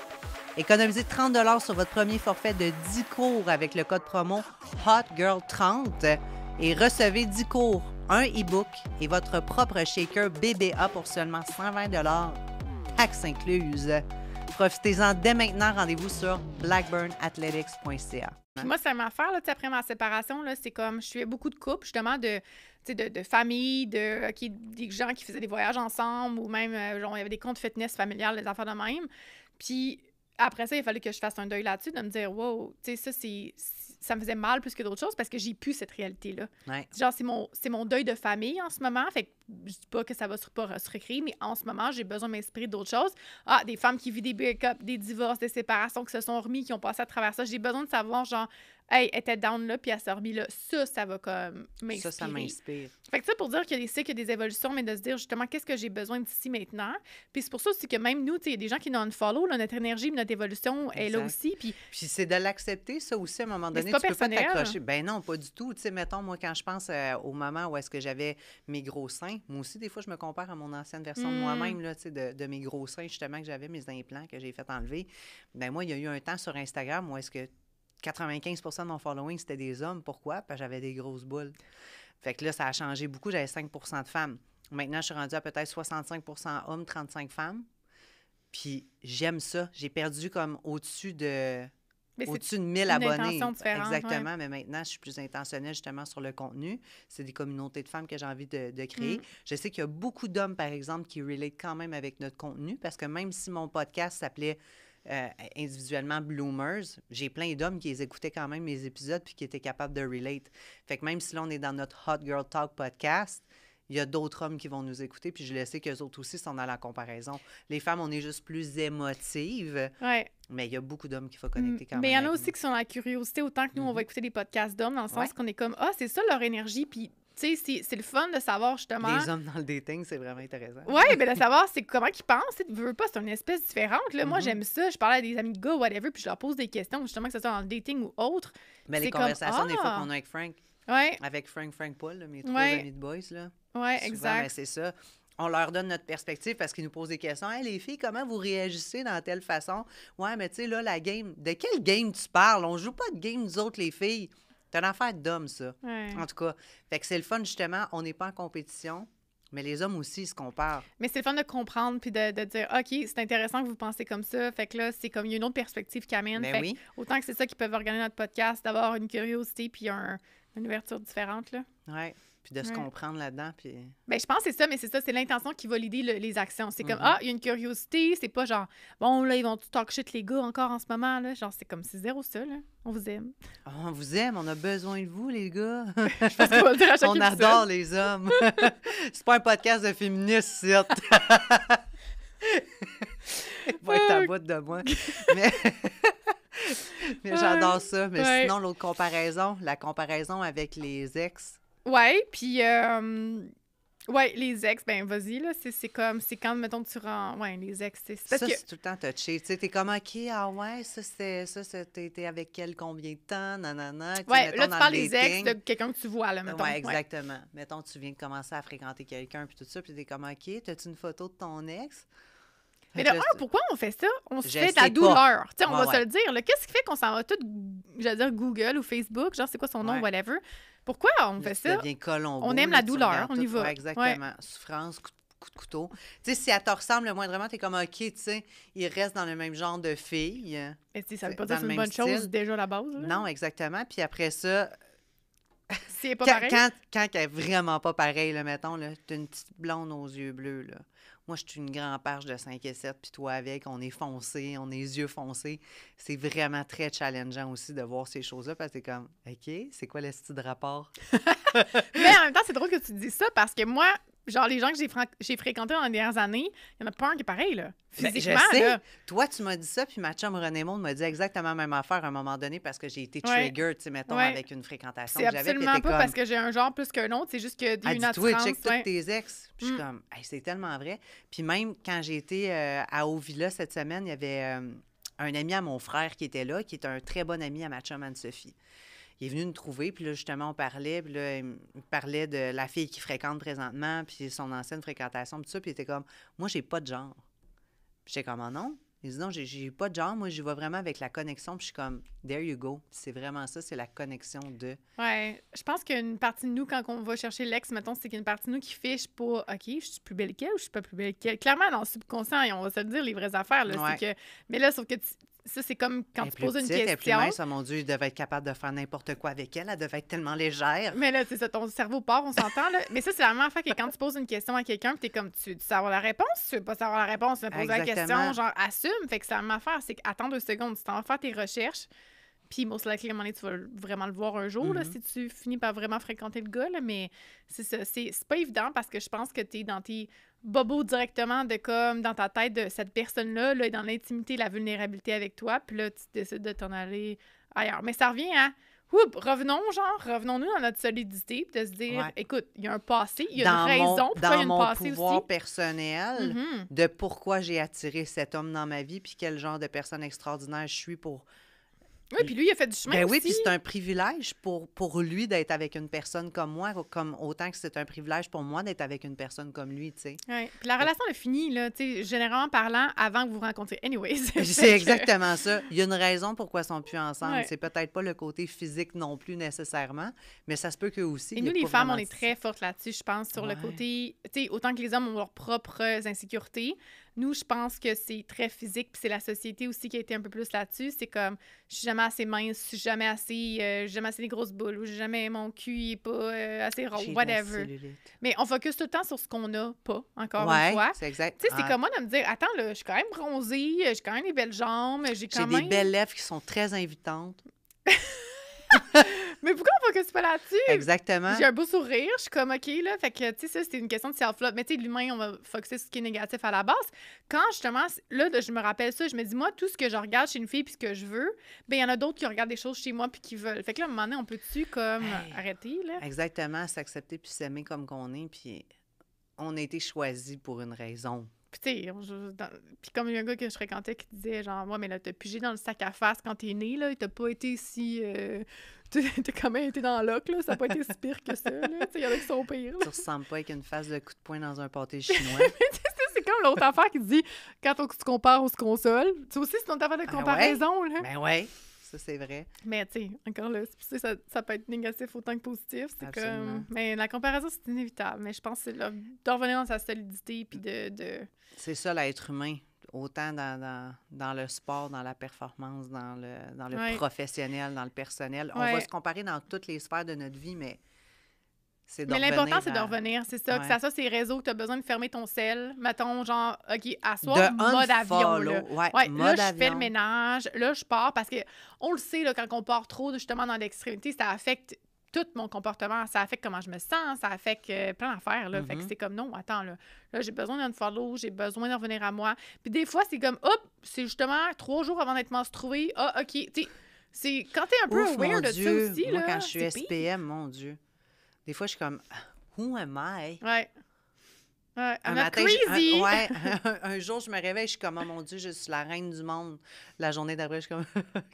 Économisez 30 $ sur votre premier forfait de 10 cours avec le code promo HOTGIRL30 et recevez 10 cours, un e-book et votre propre shaker BBA pour seulement 120 $, taxes incluses. Profitez-en dès maintenant. Rendez-vous sur blackburnathletics.ca. Puis moi, c'est ma affaire, là, après ma séparation, là, c'est comme, je suivais beaucoup de couples, justement, de familles, des gens qui faisaient des voyages ensemble, ou même, genre, il y avait des comptes fitness familiales, des affaires de même. Puis après ça, il fallait que je fasse un deuil là-dessus, de me dire, wow, tu sais, ça me faisait mal plus que d'autres choses parce que j'ai plus cette réalité-là. Ouais. Genre, c'est mon deuil de famille en ce moment. Fait que je dis pas que ça va se recréer, mais en ce moment, j'ai besoin de m'inspirer d'autres choses. Ah, des femmes qui vivent des break-ups, des divorces, des séparations, qui se sont remis, qui ont passé à travers ça. J'ai besoin de savoir, genre, hey, elle était down là, puis elle s'est remis là. Ça va comme m'inspirer. Ça m'inspire. Fait que ça, pour dire qu'il y a des cycles, il y a des évolutions, mais de se dire justement qu'est-ce que j'ai besoin d'ici maintenant. Puis c'est pour ça aussi que même nous, tu sais, il y a des gens qui nous unfollow, là, notre énergie, notre évolution est là aussi. Puis c'est de l'accepter, ça aussi, à un moment donné. C'est pas tu peux pas personnel. t'accrocher. Ben non, pas du tout. Tu sais, mettons, moi, quand je pense au moment où est-ce que j'avais mes gros seins, moi aussi, des fois, je me compare à mon ancienne version de moi-même, là, tu sais, de mes gros seins, justement, que j'avais, mes implants que j'ai fait enlever. Ben moi, il y a eu un temps sur Instagram où est-ce que 95 % de mon following, c'était des hommes. Pourquoi? Parce que j'avais des grosses boules. Fait que là, ça a changé beaucoup. J'avais 5 % de femmes. Maintenant, je suis rendue à peut-être 65 % hommes, 35 femmes. Puis j'aime ça. J'ai perdu comme au-dessus de 1000 abonnés. Exactement. Ouais. Mais maintenant, je suis plus intentionnelle justement sur le contenu. C'est des communautés de femmes que j'ai envie de créer. Je sais qu'il y a beaucoup d'hommes, par exemple, qui relate quand même avec notre contenu parce que même si mon podcast s'appelait individuellement Bloomers, j'ai plein d'hommes qui les écoutaient quand même mes épisodes puis qui étaient capables de relate. Fait que même si là, on est dans notre Hot Girl Talk podcast, il y a d'autres hommes qui vont nous écouter, puis je le sais qu'eux autres aussi sont dans la comparaison. Les femmes, on est juste plus émotives, mais il y a beaucoup d'hommes qu'il faut connecter quand même. Mais il y en a aussi qui sont dans la curiosité, autant que nous, on va écouter des podcasts d'hommes, dans le sens qu'on est comme, c'est ça leur énergie, puis tu sais, c'est le fun de savoir justement... Les hommes dans le dating, c'est vraiment intéressant. Oui, mais de savoir c'est comment ils pensent. Tu veux pas, c'est une espèce différente. Là. Moi, j'aime ça. Je parlais à des amis de gars, whatever, puis je leur pose des questions, justement, que ce soit dans le dating ou autre. Mais les conversations, des fois, qu'on a avec Frank, avec Frank Paul, là, mes 3 amis de boys, là. Oui, exact. Ben, c'est ça. On leur donne notre perspective parce qu'ils nous posent des questions. Hey, les filles, comment vous réagissez dans telle façon? Ouais, mais tu sais, là, la game, de quelle game tu parles? On joue pas de game, nous autres, les filles. C'est une affaire d'hommes, ça. Ouais. En tout cas, fait que c'est le fun, justement. On n'est pas en compétition, mais les hommes aussi se comparent. Mais c'est le fun de comprendre puis de dire, OK, c'est intéressant que vous pensez comme ça. Fait que là, c'est comme il y a une autre perspective qui amène. Ben fait oui. Autant que c'est ça qu'ils peuvent regarder notre podcast, d'avoir une curiosité puis une ouverture différente, là. Oui. Puis de se comprendre là-dedans. Puis... Ben, je pense que c'est ça, mais c'est ça, c'est l'intention qui va l'idée les actions. C'est comme, il y a une curiosité, c'est pas genre, bon, là, ils vont talk shit les gars encore en ce moment, là. Genre, c'est comme, c'est zéro ça, là. On vous aime. Oh, on vous aime, on a besoin de vous, les gars. Je pense qu'on va le dire à chaque On adore les hommes. C'est pas un podcast de féministes, certes. Il va être à bout de moi. Mais j'adore ça. Mais sinon, l'autre comparaison, la comparaison avec les ex. Ouais, puis les ex, ben vas-y, là, c'est comme, c'est quand, mettons, tu rends, les ex, c'est parce que... c'est tout le temps touché, tu sais, t'es comme, OK, t'es avec elle combien de temps, nanana, ouais, mettons, là, tu parles des ex de quelqu'un que tu vois, là, mettons. Ouais, exactement. Mettons, tu viens de commencer à fréquenter quelqu'un, puis tout ça, puis t'es comme, OK, t'as-tu une photo de ton ex? Mais de pourquoi on fait ça? On se fait de la douleur. Tu sais, on va se le dire. Qu'est-ce qui fait qu'on s'en va tout, j'allais dire Google ou Facebook, genre c'est quoi son nom, whatever. Pourquoi on fait ça? On aime la douleur, on y va. Ouais, exactement. Souffrance, coup de couteau. Tu sais, si elle te ressemble le moindrement, t'es comme, OK, tu sais, il reste dans le même genre de fille. Mais ça veut pas dire que c'est une bonne chose déjà à la base. Là. Non, exactement. Puis après ça... C'est pas Quand, pareil. quand elle est vraiment pas pareille, là, mettons, là, t'as une petite blonde aux yeux bleus, là. Moi, je suis une grande page de 5 et 7, puis toi avec, on est foncé, on a les yeux foncés. C'est vraiment très challengeant aussi de voir ces choses-là, parce que c'est comme, OK, c'est quoi le style de rapport? Mais en même temps, c'est drôle que tu dis ça parce que moi, genre, les gens que j'ai fréquentés dans les dernières années, il y en a pas un qui est pareil, là. Ben, Physiquement, je sais. là. Toi, tu m'as dit ça, puis ma chum René Monde m'a dit exactement la même affaire à un moment donné parce que j'ai été trigger, tu sais, mettons, Ouais. avec une fréquentation C'est que j'avais. Puis absolument elle pas était parce comme, que j'ai un genre plus qu'un autre, c'est juste qu'il y a elle une dit, toi, attirance. check tous Ouais. tes ex. Puis je suis comme, hey, c'est tellement vrai. Puis même quand j'ai été à Haut-Villa cette semaine, il y avait un ami à mon frère qui était là, qui est un très bon ami à ma chum Anne-Sophie. Il est venu nous trouver, puis là, justement, on parlait, puis là, il me parlait de la fille qu'il fréquente présentement, puis son ancienne fréquentation, puis tout ça, puis il était comme, moi, j'ai pas de genre. Puis j'étais comme, ah non? Il dit, non, j'ai pas de genre, moi, j'y vais vraiment avec la connexion, puis je suis comme, there you go. C'est vraiment ça, c'est la connexion de... Ouais. Je pense qu'une partie de nous, quand on va chercher l'ex, mettons, c'est qu'une partie de nous qui fiche pas, OK, je suis plus belle qu'elle ou je suis pas plus belle qu'elle. Clairement, dans le subconscient, et on va se le dire, les vraies affaires, là, Ouais. c'est que... Mais là, sauf que ça, c'est comme quand Elle est tu plus poses une petite, elle est plus question. mince, oh mon Dieu, il devait être capable de faire n'importe quoi avec elle, elle devait être tellement légère. Mais là, c'est ça, ton cerveau part, on s'entend, là. Mais ça, c'est la même affaire que quand tu poses une question à quelqu'un, puis t'es comme, tu veux savoir la réponse? Tu veux pas savoir la réponse? Tu veux poser la Exactement. question, genre, assume. Fait que c'est la même affaire, c'est qu'attends 2 secondes, tu t'en vas faire tes recherches, puis most likely, à un moment donné, tu vas vraiment le voir un jour, là, si tu finis par vraiment fréquenter le gars, là. Mais c'est ça, c'est pas évident parce que je pense que t'es dans tes bobos directement de comme, dans ta tête de cette personne-là, là, et dans l'intimité, la vulnérabilité avec toi, puis là, tu décides de t'en aller ailleurs. Mais ça revient à... revenons-nous dans notre solidité, puis de se dire, Ouais. écoute, il y a un passé, il y a Dans une raison mon, pourquoi il y a dans une mon passé pouvoir aussi. personnel, Mhm. de pourquoi j'ai attiré cet homme dans ma vie, puis quel genre de personne extraordinaire je suis pour... Oui, puis lui, il a fait du chemin Ben oui, aussi. puis c'est un privilège pour lui d'être avec une personne comme moi, comme autant que c'est un privilège pour moi d'être avec une personne comme lui, tu sais. Ouais. Puis la relation est finie, là, tu sais, généralement parlant, avant que vous vous rencontriez. Anyways. C'est exactement ça. Il y a une raison pourquoi ils sont plus ensemble. Ouais. C'est peut-être pas le côté physique non plus nécessairement, mais ça se peut qu'eux aussi. Et il y nous, ait les pas femmes, on vraiment est très fortes là-dessus, je pense, sur le Ouais. côté... Tu sais, autant que les hommes ont leurs propres insécurités, nous, je pense que c'est très physique, puis c'est la société aussi qui a été un peu plus là-dessus. C'est comme, je suis jamais assez mince, je suis jamais assez... j'ai jamais assez des grosses boules, ou j'ai jamais... Mon cul il est pas assez rond, J'ai de la whatever. cellulite. Mais on focus tout le temps sur ce qu'on n'a pas, encore Ouais, une fois. c'est exact. Tu sais, c'est Ah, comme moi de me dire, attends, là, je suis quand même bronzée, j'ai quand même des belles jambes, j'ai j'ai quand des même... belles lèvres qui sont très invitantes. Mais pourquoi on focus pas là-dessus? Exactement. J'ai un beau sourire, je suis comme OK, là. Fait que, tu sais, ça, c'était une question de self-love. Mais, tu sais, l'humain, on va focuser sur ce qui est négatif à la base. Quand, justement, là, je me rappelle ça, je me dis, moi, tout ce que je regarde chez une fille puis ce que je veux, ben il y en a d'autres qui regardent des choses chez moi puis qui veulent. Fait que là, à un moment donné, on peut-tu, comme, Hey. arrêter, là? Exactement, s'accepter puis s'aimer comme qu'on est, puis on a été choisis pour une raison. Puis, tu sais, puis comme il y a un gars que je fréquentais qui disait, genre, ouais, mais là, t'as pigé dans le sac à face quand t'es né, là, t'as pas été si. T'as quand même été dans l'oc, là, ça a pas été si pire que ça, là. Tu sais, il y en a qui sont pires, là. Tu ressembles pas avec une face de coup de poing dans un pâté chinois. C'est comme l'autre affaire qui dit, quand tu compares, on se console. Tu sais aussi, c'est une affaire de Ah ouais? comparaison, là. Ben ouais, ça c'est vrai. Mais, tu sais, encore là, ça peut être négatif autant que positif. C'est Absolument. comme. Mais la comparaison, c'est inévitable. Mais je pense que c'est là, de revenir dans sa solidité, puis de... C'est ça l'être humain. Autant dans le sport, dans la performance, dans le Ouais. professionnel, dans le personnel. On Ouais. va se comparer dans toutes les sphères de notre vie, mais c'est de Mais l'important, c'est de à- revenir, c'est ça. Que Ouais. ça soit ces réseaux, que tu as besoin de fermer ton sel. Mettons, genre, OK, à soir, de mode avion, unfollow. là. Ouais, Ouais, mode là, je fais avion. le ménage. Là, je pars parce que on le sait, là, quand on part trop, justement, dans l'extrémité, ça affecte tout mon comportement. Ça affecte comment je me sens, ça affecte plein d'affaires, là. Fait que Mhm. c'est comme, non, attends, là. Là, j'ai besoin d'un follow, j'ai besoin de revenir à moi. Puis des fois, c'est comme, hop, c'est justement 3 jours avant d'être menstruée. Ah, OK. Tu sais, c'est quand t'es un peu Ouf, aware mon de ça Dieu. aussi, Moi, là. quand je suis c'est pire. SPM, mon Dieu. Des fois, je suis comme, who am I? Ouais. Ouais. Un I'm not matin, crazy. un jour, je me réveille, je suis comme, oh mon Dieu, je suis la reine du monde. La journée d'après, je suis comme,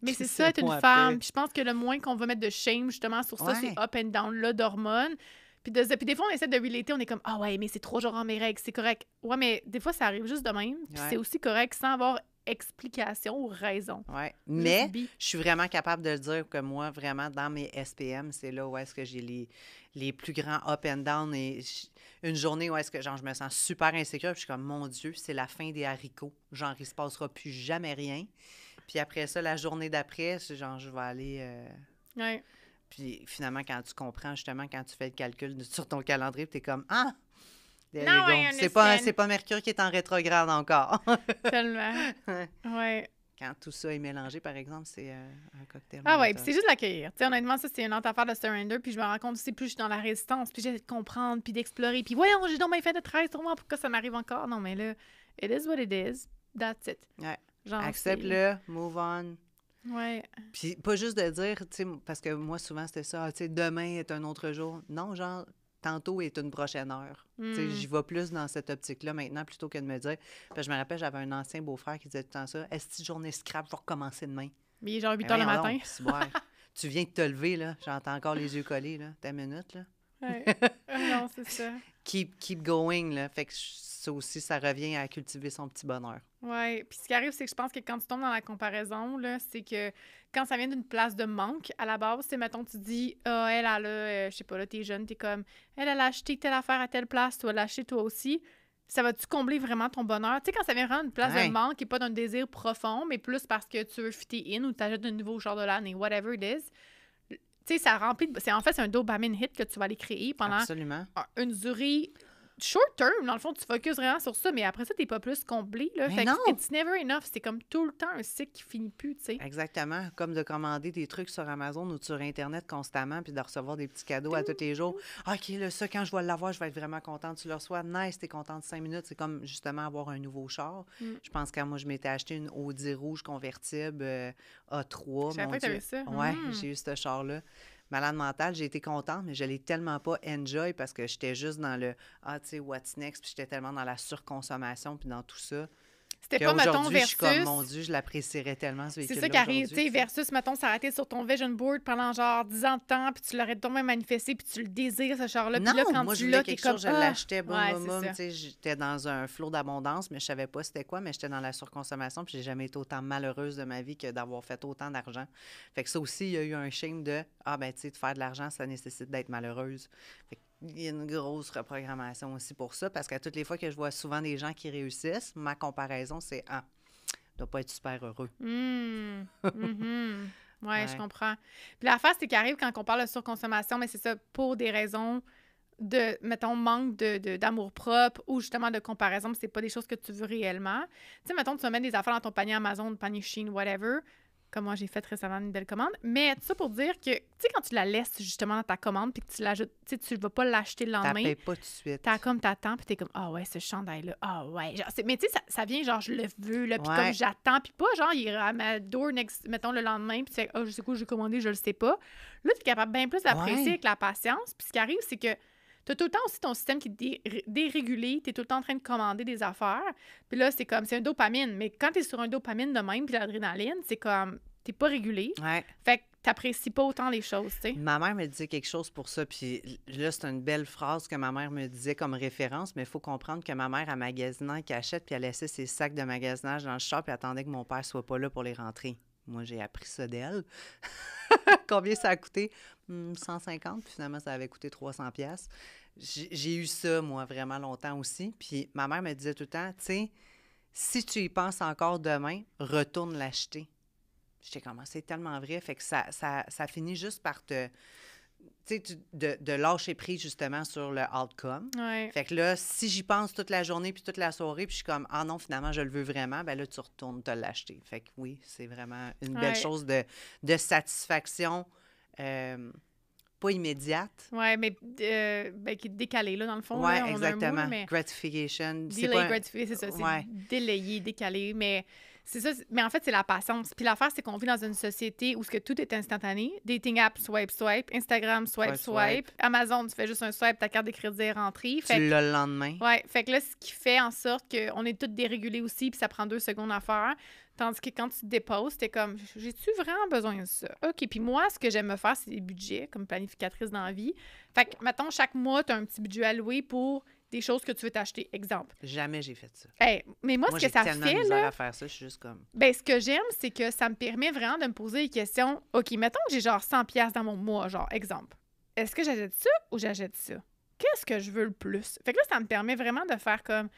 Mais c'est Qui ça, être une moi femme. après? Puis je pense que le moins qu'on va mettre de shame, justement, sur ça, Ouais. c'est up and down, là, d'hormones. Puis des fois, on essaie de relater, on est comme, ah ouais, mais c'est 3 jours en mes règles, c'est correct. Ouais, mais des fois, ça arrive juste de même. Puis Ouais. c'est aussi correct sans avoir explication ou raison. Ouais. Juste Mais be. je suis vraiment capable de le dire que moi, vraiment, dans mes SPM, c'est là où est-ce que j'ai les plus grands up and down. Et une journée où est-ce que genre, je me sens super insécure. Puis je suis comme, mon Dieu, c'est la fin des haricots. Genre, il se passera plus jamais rien. Puis après ça, la journée d'après, c'est genre, je vais aller Ouais. Puis finalement, quand tu comprends, justement, quand tu fais le calcul sur ton calendrier, tu es comme « Ah! » Non, I C'est understand. pas Mercure qui est en rétrograde encore. Tellement. Ouais. Quand tout ça est mélangé, par exemple, c'est un cocktail Ah ouais, puis Molotov. c'est juste l'accueillir. Tu sais, honnêtement, ça, c'est une autre affaire de surrender. Puis je me rends compte aussi, plus je suis dans la résistance, puis j'essaie de comprendre, puis d'explorer. Puis voyons, j'ai donc bien fait de travail sur moi, pourquoi ça m'arrive encore? Non, mais là, it is what it is. That's it. Ouais. Genre, Accepte-le, move on. Ouais. Puis pas juste de dire, tu sais, parce que moi, souvent, c'était ça, tu sais, demain est un autre jour. Non, genre, tantôt est une prochaine heure. Tu sais, j'y vais plus dans cette optique-là maintenant plutôt que de me dire. Puis je me rappelle, j'avais un ancien beau-frère qui disait tout le temps ça. Est-ce que journée scrap va recommencer demain? Mais il est genre 8 Ben heures le voyons matin. donc, c'est vrai. Tu viens de te lever, là. J'entends encore les yeux collés, là. Ta minute, là. Ouais. Non, c'est ça. Keep going, là. Fait que ça aussi, ça revient à cultiver son petit bonheur. Ouais. Puis ce qui arrive, c'est que je pense que quand tu tombes dans la comparaison, là, c'est que quand ça vient d'une place de manque, à la base, c'est, mettons, tu dis, ah, elle a là, je sais pas, là, t'es jeune, t'es comme, elle a acheté telle affaire à telle place, tu vas l'acheter toi aussi. Ça va-tu combler vraiment ton bonheur? Tu sais, quand ça vient vraiment d'une place Ouais. de manque et pas d'un désir profond, mais plus parce que tu veux fitter in ou t'achètes un nouveau genre de l'année, whatever it is, tu sais, ça remplit. En fait, c'est un dopamine hit que tu vas aller créer pendant Absolument. une durée short term. Dans le fond, tu focuses vraiment sur ça, mais après ça, t'es pas plus comblé. Là. Mais Fait non! que it's never enough. C'est comme tout le temps un cycle qui finit plus, tu sais. Exactement. Comme de commander des trucs sur Amazon ou sur Internet constamment puis de recevoir des petits cadeaux à tous les jours. Ah, OK, là, ça, quand je vais l'avoir, je vais être vraiment contente. Tu le reçois, nice, t'es contente 5 minutes. C'est comme justement avoir un nouveau char. Je pense que moi, je m'étais acheté une Audi rouge convertible A3. Je savais mon pas que t'avais Dieu. ça. Ouais, j'ai eu ce char-là. Malade mentale, j'ai été contente, mais je l'ai tellement pas enjoy parce que j'étais juste dans le ah, tu sais, what's next, puis j'étais tellement dans la surconsommation, puis dans tout ça. C'était pas, mettons, Qu'aujourd'hui, je suis comme, versus. mon Dieu, je l'apprécierais tellement, ce C'est véhicule-là. ça qui arrive, tu aujourd'hui, sais, versus, mettons, s'arrêter sur ton vision board pendant genre 10 ans de temps, puis tu l'aurais donc même manifesté, puis tu le désires, ce char-là. Puis Non, là, quand moi, tu je voulais l'as, t'es quelque comme, chose, je ah! l'achetais, boum, Ouais, boum, c'est boum. ça. Tu sais, j'étais dans un flot d'abondance, mais je savais pas c'était quoi, mais j'étais dans la surconsommation, puis j'ai jamais été autant malheureuse de ma vie que d'avoir fait autant d'argent. Fait que ça aussi, il y a eu un shame de, ah, ben, tu sais, de faire de l'argent, ça nécessite d'être malheureuse. Fait qu'il y a une grosse reprogrammation aussi pour ça, parce qu'à toutes les fois que je vois souvent des gens qui réussissent, ma comparaison, c'est, ah, doit pas être super heureux. Mhm. Ouais, je Ouais. comprends. Puis l'affaire, c'est qu'arrive quand on parle de surconsommation, mais c'est ça, pour des raisons de, mettons, manque d'amour-propre ou justement de comparaison, mais c'est pas des choses que tu veux réellement. Tu sais, mettons, tu vas mettre des affaires dans ton panier Amazon, panier Shein, whatever, comme moi, j'ai fait récemment une belle commande. Mais tout ça pour dire que, tu sais, quand tu la laisses justement dans ta commande puis que tu l'ajoutes, tu sais, tu vas pas l'acheter le T'as lendemain, payes pas tout de suite. t'as comme t'attends, puis t'es comme, ah ouais, ce chandail-là, ah ouais. Genre, mais tu sais, ça vient genre, je le veux, là, puis Ouais. comme j'attends, puis pas genre, il est à ma door, mettons, le lendemain, puis tu fais, ah, je sais quoi, j'ai commandé, je le sais pas. Là, t'es capable bien plus d'apprécier Ouais. avec la patience, puis ce qui arrive, c'est que t'as tout le temps aussi ton système qui est dérégulé, t'es tout le temps en train de commander des affaires, puis là, c'est comme, c'est un dopamine, mais quand t'es sur un dopamine de même, puis l'adrénaline, c'est comme, t'es pas régulé, Ouais. fait que t'apprécies pas autant les choses, tu sais. Ma mère me disait quelque chose pour ça, puis là, c'est une belle phrase que ma mère me disait comme référence, mais il faut comprendre que ma mère, a magasinant, qui achète, puis elle laissait ses sacs de magasinage dans le shop, puis attendait que mon père soit pas là pour les rentrer. Moi, j'ai appris ça d'elle. Combien ça a coûté? 150, puis finalement, ça avait coûté 300 pièces. J'ai eu ça, moi, vraiment longtemps aussi. Puis ma mère me disait tout le temps, tu sais, si tu y penses encore demain, retourne l'acheter. J'étais comme, c'est tellement vrai. Fait que ça finit juste par te... Tu sais, de lâcher prise, justement, sur le outcome. Ouais. Fait que là, si j'y pense toute la journée puis toute la soirée, puis je suis comme, ah non, finalement, je le veux vraiment, ben là, tu retournes te l'acheter. Fait que oui, c'est vraiment une belle Ouais. chose de satisfaction, pas immédiate. Ouais, mais ben, qui est décalé, là, dans le fond. Oui, là, on a un exactement. mot, mais Gratification. C'est delay pas... gratification, c'est ça. C'est Ouais. délayé, décalé, mais c'est ça. Mais en fait, c'est la patience. Puis l'affaire, c'est qu'on vit dans une société où ce que tout est instantané. Dating app, swipe, swipe. Instagram, swipe, Swipe, swipe. Amazon, tu fais juste un swipe, ta carte de crédit est rentrée. Fait Tu que- l'as le lendemain. ouais, fait que là, ce qui fait en sorte qu'on est tous dérégulés aussi, puis ça prend 2 secondes à faire. Tandis que quand tu te déposes, t'es comme, j'ai-tu vraiment besoin de ça? OK, puis moi, ce que j'aime me faire, c'est des budgets, comme planificatrice dans la vie. Fait que, mettons, chaque mois, t'as un petit budget alloué pour des choses que tu veux t'acheter. Exemple. Jamais j'ai fait ça. Hey, mais moi, Moi, ce j'ai que ça tellement fait, de misère là, à faire ça, je suis juste comme... ben, ce que j'aime, c'est que ça me permet vraiment de me poser des questions. OK, mettons que j'ai genre 100 pièces dans mon mois, genre, exemple. Est-ce que j'achète ça ou j'achète ça? Qu'est-ce que je veux le plus? Fait que là, ça me permet vraiment de faire comme,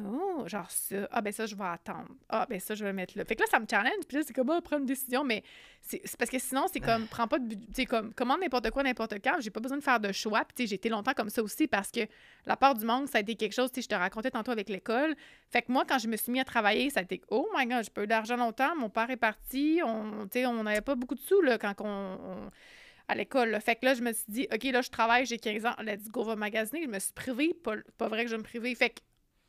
Oh, genre ça. Ah, ben ça, je vais attendre. Ah, ben ça, je vais le mettre là. Fait que là, ça me challenge. Puis là, c'est comme, prendre une décision. Mais c'est parce que sinon, c'est comme, prends pas de. Tu sais, comme, commande n'importe quoi, n'importe quand. J'ai pas besoin de faire de choix. Puis, tu sais, j'ai été longtemps comme ça aussi parce que la part du monde, ça a été quelque chose, tu sais, je te racontais tantôt avec l'école. Fait que moi, quand je me suis mis à travailler, ça a été, oh my God, j'ai pas eu d'argent longtemps. Mon père est parti. Tu sais, on n'avait pas beaucoup de sous, là, quand à l'école. Là. Fait que là, je me suis dit, OK, là, je travaille, j'ai 15 ans, let's go, va magasiner. Je me suis privée. Pas vrai que je vais me priver. Fait que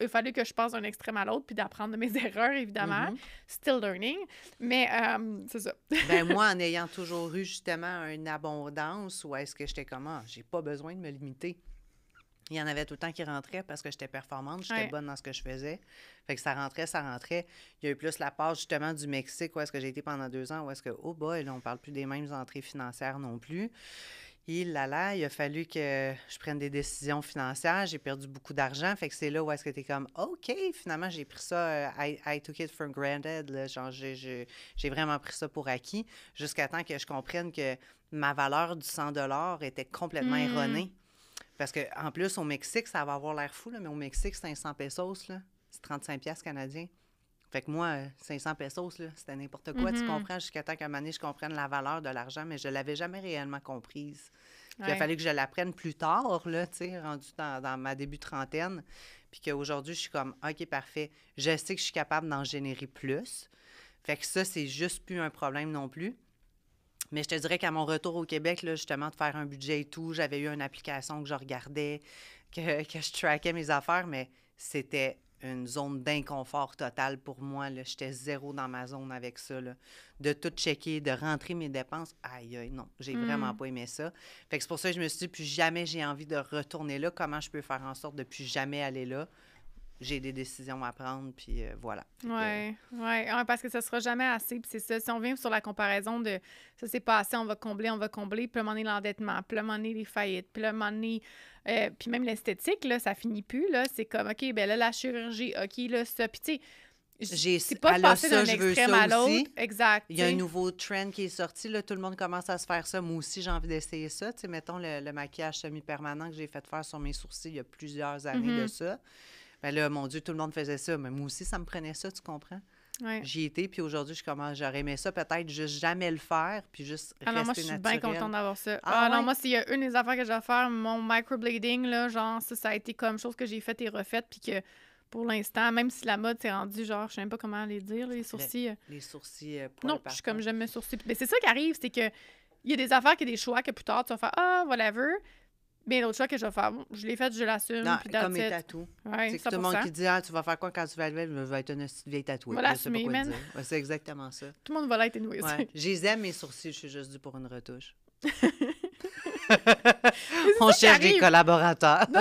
il fallait que je passe d'un extrême à l'autre puis d'apprendre de mes erreurs, évidemment. Still learning. Mais c'est ça. Ben moi, en ayant toujours eu justement une abondance, où est-ce que j'étais comment? J'ai pas besoin de me limiter. Il y en avait tout le temps qui rentraient parce que j'étais performante, j'étais bonne dans ce que je faisais. Fait que ça rentrait, ça rentrait. Il y a eu plus la part justement du Mexique, où est-ce que j'ai été pendant 2 ans, où est-ce que, oh boy, là, on parle plus des mêmes entrées financières non plus. Et là, il a fallu que je prenne des décisions financières. J'ai perdu beaucoup d'argent. Fait que c'est là où est-ce que tu es comme, OK, finalement, j'ai pris ça, I took it for granted. Là, genre, j'ai vraiment pris ça pour acquis jusqu'à temps que je comprenne que ma valeur du 100 était complètement erronée. Parce qu'en plus, au Mexique, ça va avoir l'air fou, là, mais au Mexique, 500 pesos, là, c'est 35 piastres canadiens. Fait que moi, 500 pesos, là, c'était n'importe quoi, tu comprends, jusqu'à temps qu'à un moment donné, je comprenne la valeur de l'argent, mais je ne l'avais jamais réellement comprise. Puis il a fallu que je l'apprenne plus tard, là, tu sais, rendu dans ma début trentaine, puis qu'aujourd'hui, je suis comme, OK, parfait, je sais que je suis capable d'en générer plus. Fait que ça, c'est juste plus un problème non plus. Mais je te dirais qu'à mon retour au Québec, là, justement, de faire un budget et tout, j'avais eu une application que je regardais, que je traquais mes affaires, mais c'était une zone d'inconfort total pour moi. Là. J'étais zéro dans ma zone avec ça. Là. De tout checker, de rentrer mes dépenses. Aïe, aïe, non, j'ai vraiment pas aimé ça. Fait que c'est pour ça que je me suis dit, plus jamais j'ai envie de retourner là. Comment je peux faire en sorte de plus jamais aller là? J'ai des décisions à prendre, puis voilà. Oui, parce que ça sera jamais assez. Puis c'est ça, si on vient sur la comparaison de ça, c'est pas assez, on va combler, puis le moment donné, l'endettement, puis le moment donné, les faillites, puis le moment donné, puis même l'esthétique, là, ça finit plus, là. C'est comme, OK, ben là, la chirurgie, OK, là, ça. Puis tu sais, c'est pas de passer d'un extrême à l'autre. Exact. Il y a un nouveau trend qui est sorti, là, tout le monde commence à se faire ça. Moi aussi, j'ai envie d'essayer ça. Tu sais, mettons le maquillage semi-permanent que j'ai fait faire sur mes sourcils il y a plusieurs années de ça. Ben là, mon Dieu, tout le monde faisait ça. Mais moi aussi, ça me prenait ça, tu comprends? Ouais. J'y étais, puis aujourd'hui, j'aurais aimé ça, peut-être juste jamais le faire, puis juste rester naturel. Moi, je suis bien contente d'avoir ça. Ah, non, moi, s'il y a une des affaires que je vais faire, mon microblading, là, genre, ça a été comme chose que j'ai faite et refaite, puis que pour l'instant, même si la mode s'est rendue, genre, je sais même pas comment les dire, les sourcils. Les sourcils non, je suis comme j'aime mes sourcils. Mais c'est ça qui arrive, c'est que il y a des affaires, qu'il y a des choix que plus tard, tu vas faire, whatever. Bien, l'autre choix que je vais faire, je l'ai fait, je l'assume. Non, puis comme les tatous. Ouais, c'est que tout le monde qui dit, tu vas faire quoi quand tu vas lever? Je vais être une vieille tatouée. Voilà, ouais, c'est exactement ça. Tout le monde va l'être anyway. Ouais. J'aime mes sourcils, je suis juste due pour une retouche. On cherche des collaborateurs. Non,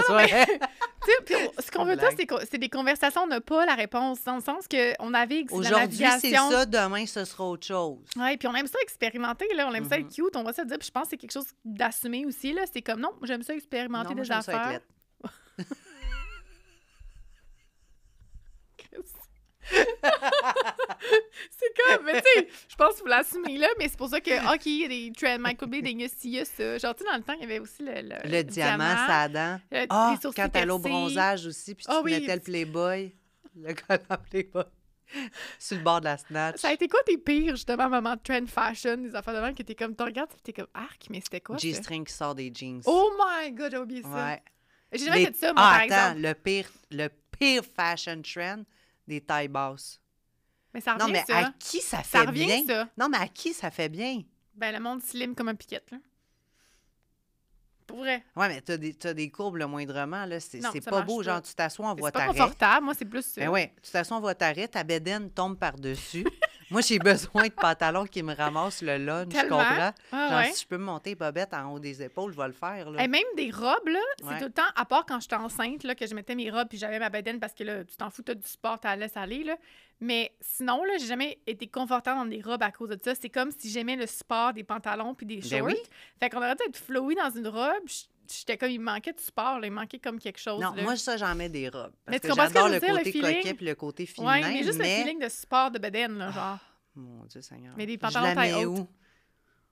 puis ce qu'on veut dire, c'est des conversations, on n'a pas la réponse, dans le sens qu'on navigue, c'est de la navigation. Aujourd'hui, c'est ça, demain, ce sera autre chose. Oui, puis on aime ça expérimenter, là, on aime ça être cute, on va se dire, puis je pense que c'est quelque chose d'assumer aussi, là, c'est comme, non, j'aime ça expérimenter des affaires. C'est comme, mais tu sais, je pense qu'il faut l'assumer là, mais c'est pour ça que, OK, il y a des trends microblading, il y a ça. Genre, tu sais, dans le temps, il y avait aussi le diamant, ça dent. Quand t'allais au bronzage aussi, puis tu mettais le Playboy, le collant Playboy, sur le bord de la snatch. Ça a été quoi tes pires, justement, moments de trend fashion, des affaires de même que t'es comme, tu regardes, puis t'es comme, arc, mais c'était quoi? G-string qui sort des jeans. Oh my God, j'ai oublié ça. Ouais. J'ai jamais fait ça, moi, par exemple. Le pire fashion trend, des tailles basses. Mais ça revient, non, mais ça. à qui ça fait revient, bien? Ça. Non, mais à qui ça fait bien? Ben, le monde slim comme un piquette, là. Pour vrai. Ouais, mais t'as des courbes, le moindrement, là. C'est pas beau. Genre, tu t'assois, on voit ta raie. C'est pas confortable. Moi, c'est plus ça. Ben oui, tu t'assois, on voit ta raie, ta bédaine tombe par-dessus. Moi, j'ai besoin de pantalons qui me ramassent le lunch, tu comprends? Genre, si je peux me monter bobette en haut des épaules, je vais le faire, là. Et même des robes, là, c'est tout le temps, à part quand j'étais enceinte, là, que je mettais mes robes puis j'avais ma bédaine parce que, là, tu t'en fous, t'as du sport, t'as laisse aller, là. Mais sinon, là, j'ai jamais été confortable dans des robes à cause de ça. C'est comme si j'aimais le sport des pantalons puis des shorts. Ben oui. Fait qu'on aurait dû être flowy dans une robe. J'étais comme, il me manquait du sport, là, il me manquait comme quelque chose. Non, là. moi, ça, j'en mets des robes. Parce mais que j'adore le côté coquet puis le côté féminin. Oui, mais juste le feeling de sport de bedaine, là, genre. Mon Dieu Seigneur. Mais des pantalons taille haute.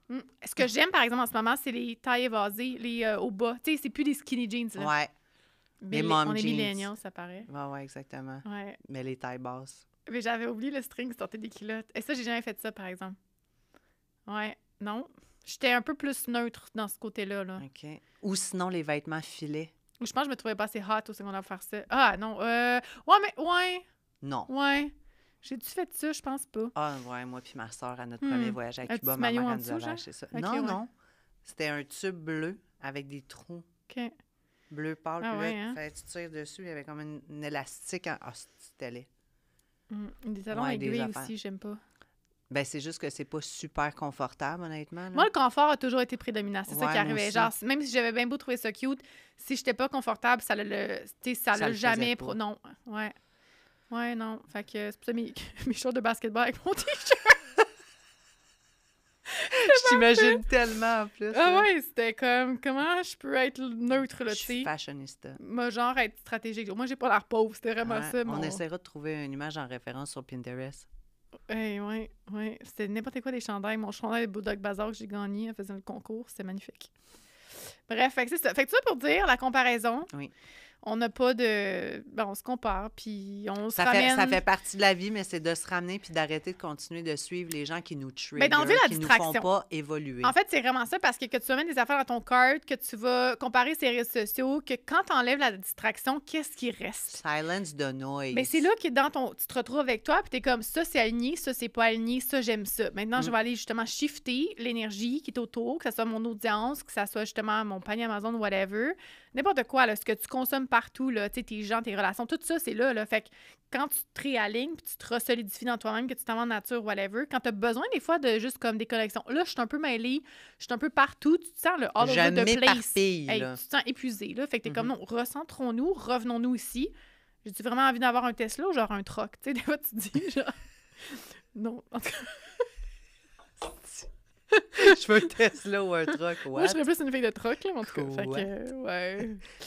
Où? Ce que j'aime, par exemple, en ce moment, c'est les tailles évasées, les au bas. Tu sais, c'est plus des skinny jeans, là. Ouais. Les mom On est jeans. millennials, ça paraît. Ouais, exactement. Ouais. Mais les tailles basses. Mais j'avais oublié le string qui sortait des culottes. Et ça, j'ai jamais fait ça, par exemple. Ouais, non. J'étais un peu plus neutre dans ce côté-là. Là. OK. Ou sinon, les vêtements filets. Je pense que je me trouvais pas assez hot au secondaire pour faire ça. Ah, non. Ouais, mais... Ouais. Non. Ouais. J'ai-tu fait ça? Je pense pas. Ah, ouais, moi puis ma soeur, à notre premier voyage à Un Cuba, petit ma maillot mère, en elle nous dessous, avait genre? acheté ça. Ok, non, ouais. non. C'était un tube bleu avec des trous OK. bleu pâle. Ah Puis ouais, là, hein? fallait que tu tires dessus. Il y avait comme une élastique. Ah, c'était laid. Des talons Ouais, des aiguilles affaires. aussi, j'aime pas. Ben, c'est juste que c'est pas super confortable, honnêtement. Là. Moi, le confort a toujours été prédominant. C'est ça Ouais, qui moi arrivait. aussi. Genre, même si j'avais bien beau trouver ça cute, si j'étais pas confortable, ça Ça l'a le jamais... faisait pas. Non. Ouais. Ouais, non. Fait que c'est pour ça mes shorts de basketball avec mon t-shirt. Je t'imagine tellement, en plus. Ah là. ouais, c'était comme... Comment je peux être neutre, là, Je tu suis sais? fashionista. Moi, genre, être stratégique. Moi, j'ai pas l'air pauvre. C'était vraiment Ouais, ça, on mon... essaiera de trouver une image en référence sur Pinterest. Ouais. C'était n'importe quoi des chandails. Mon chandail de Bulldog Bazaar que j'ai gagné en faisant le concours, c'était magnifique. Bref, fait que c'est ça. Fait que ça pour dire, la comparaison, Oui. on n'a pas de... Ben, on se compare, puis on se Ça ramène... fait partie de la vie, mais c'est de se ramener puis d'arrêter de continuer de suivre les gens qui nous trigger, Ben, d'enlever la qui nous distraction. font pas évoluer. En fait, c'est vraiment ça, parce que tu vas mettre des affaires dans ton cart, que tu vas comparer ces réseaux sociaux, que quand tu enlèves la distraction, qu'est-ce qui reste? Silence the noise. Mais c'est là que tu te retrouves avec toi, puis t'es comme, ça, c'est aligné, ça, c'est pas aligné, ça, j'aime ça. Maintenant, je vais aller justement shifter l'énergie qui est autour, que ce soit mon audience, que ce soit justement mon panier Amazon, whatever. N'importe quoi, là, ce que tu consommes partout, là, tu sais, tes gens, tes relations, tout ça, c'est là, là. Fait que quand tu te réalignes, puis tu te resolidifies dans toi-même, que tu t'en vas en nature, whatever, quand tu as besoin des fois de juste comme des connexions. Là, je suis un peu mêlée, je suis un peu partout, tu te sens le all Je over the place. m'éparpille, Hey, là. tu te sens épuisé, là. Fait que t'es comme, non, recentrons-nous, revenons-nous ici. J'ai-tu vraiment envie d'avoir un Tesla ou genre un truck? Tu sais, des fois, tu te dis, genre... Non, en tout cas... Je veux un Tesla ou un truck, Moi, what? je serais plus une fille de truck, là, en tout cas. Fait Quoi? que, ouais...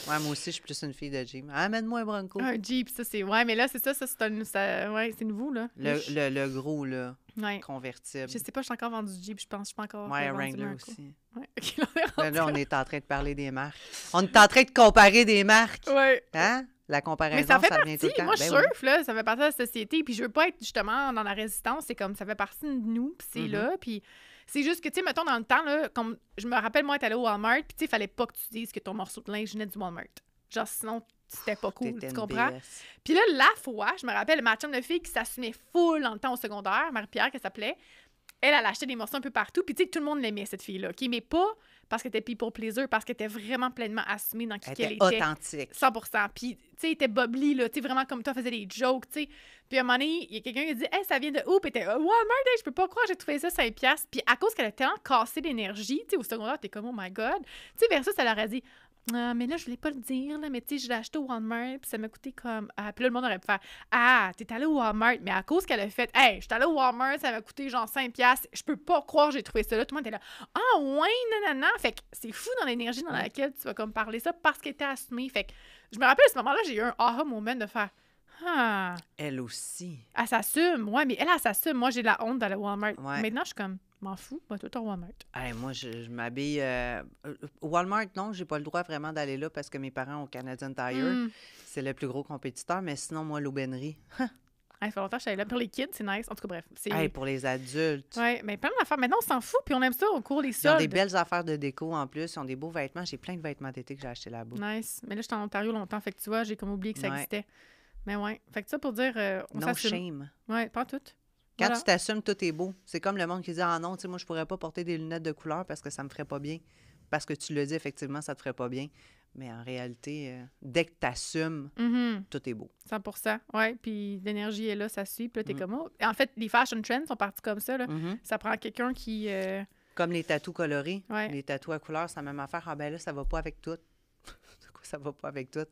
Ouais, moi aussi, je suis plus une fille de gym. Amène-moi un Bronco. Un Jeep, ça, c'est... Ouais, mais là, c'est ça, ouais, c'est nouveau, là. Le gros, là, Ouais. convertible. Je sais pas, je suis encore vendu Jeep, je pense. Je suis pas encore... Ouais, vendu Wrangler un aussi. coup. Ouais, OK, là, on est Là, rendu on est en train de parler des marques. On est en train de comparer des marques. Ouais. Hein? La comparaison, Mais ça fait revient tout le partie. temps. Moi, je Ben oui. surfe, là, ça fait partie de la société. Puis je veux pas être justement dans la résistance. C'est comme ça fait partie de nous. Puis c'est là. Puis c'est juste que, tu sais, mettons, dans le temps, là, comme je me rappelle, moi, être allée au Walmart. Puis, tu sais, il fallait pas que tu dises que ton morceau de linge venait du Walmart. Genre, sinon, c'était pas cool. T'étais Tu une comprends? BS. Puis là, la fois, je me rappelle, ma chum de fille qui s'assumait full dans le temps au secondaire, Marie-Pierre, qu'elle s'appelait, elle achetait des morceaux un peu partout. Puis, tu sais, tout le monde l'aimait, cette fille-là. OK? Mais pas parce qu'elle était people pleaser, parce qu'elle était vraiment pleinement assumée dans qui Elle qu'elle était était. authentique. 100%. Puis, tu sais, elle était bubbly, là, tu sais, vraiment comme toi, faisait des jokes, tu sais. Puis, à un moment donné, il y a quelqu'un qui a dit « Hey, ça vient de où? » Puis, elle était « Walmart, hey, je peux pas croire, j'ai trouvé ça 5$. » Puis, à cause qu'elle a tellement cassé l'énergie, tu sais, au secondaire, t'es comme « Oh my God. » Tu sais, versus, elle leur a dit « Ah, mais là, je voulais pas le dire, là, mais tu sais, je l'ai acheté au Walmart, puis ça m'a coûté comme... » Ah, puis là, le monde aurait pu faire « Ah, t'es allé au Walmart. » Mais à cause qu'elle a fait « Hey, je suis allée au Walmart, ça m'a coûté genre 5$. Je peux pas croire, j'ai trouvé ça là. » Tout le monde était là « Ah, ouais, nanana. » Fait que c'est fou dans l'énergie dans laquelle tu vas comme parler ça parce qu'elle était assumée. Fait que je me rappelle à ce moment-là, j'ai eu un aha moment de faire ah, Elle aussi. elle s'assume. Ouais, mais elle s'assume. Moi, j'ai de la honte d'aller au Walmart. Ouais. Maintenant, je suis comme, m'en fous, va tout au Walmart. Hey, moi, je m'habille... Walmart, non, j'ai pas le droit vraiment d'aller là parce que mes parents ont Canadian Tire. Mm. C'est le plus gros compétiteur, mais sinon, moi, l'aubainerie. Ça fait longtemps que je suis allée là. Pour les kids, c'est nice. En tout cas, bref. C'est... Hey, pour les adultes. Ouais, mais plein d'affaires. Maintenant, on s'en fout, puis on aime ça au cours des Ils ont soldes. des belles affaires de déco en plus. Ils ont des beaux vêtements. J'ai plein de vêtements d'été que j'ai achetés là-bas. Nice. Mais là, j'étais en Ontario longtemps, fait que tu vois, j'ai comme oublié que ça Ouais. existait. Mais ouais. Fait que ça pour dire, on No s'assume. shame. Ouais, pas tout. Quand Voilà. tu t'assumes, tout est beau. C'est comme le monde qui dit « Ah non, tu sais, moi, je pourrais pas porter des lunettes de couleur parce que ça me ferait pas bien. » Parce que tu le dis, effectivement, ça te ferait pas bien. Mais en réalité, dès que tu assumes, Mhm. tout est beau. 100%. Ouais, puis l'énergie est là, ça suit. Puis là, t'es Mm. comme, oh. En fait, les fashion trends sont partis comme ça, là. Mhm. Ça prend quelqu'un qui... Comme les tatous colorés. Ouais. Les tatous à couleur, c'est la même affaire. Ah ben là, ça va pas avec tout. C'est quoi, ça va pas avec tout?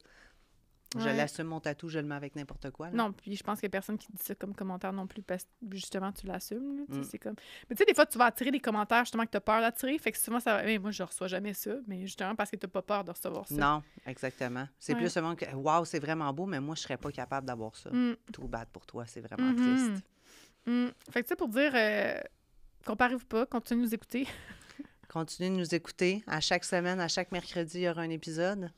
Je Ouais. l'assume, mon tatou, je le mets avec n'importe quoi. là. Non, puis je pense qu'il y a personne qui dit ça comme commentaire non plus parce que justement, tu l'assumes. Là, tu sais, Mm. c'est comme... Mais tu sais, des fois, tu vas attirer des commentaires justement que tu as peur d'attirer. Fait que souvent, ça va... Mais moi, je reçois jamais ça. Mais justement, parce que tu pas peur de recevoir ça. Non, exactement. C'est Ouais. plus seulement que, wow, c'est vraiment beau, mais moi, je serais pas capable d'avoir ça. Mm. Too bad pour toi, c'est vraiment Mhm. triste. Mm. Fait que ça pour dire, comparez-vous pas, continuez de nous écouter. Continuez de nous écouter. À chaque semaine, à chaque mercredi, il y aura un épisode.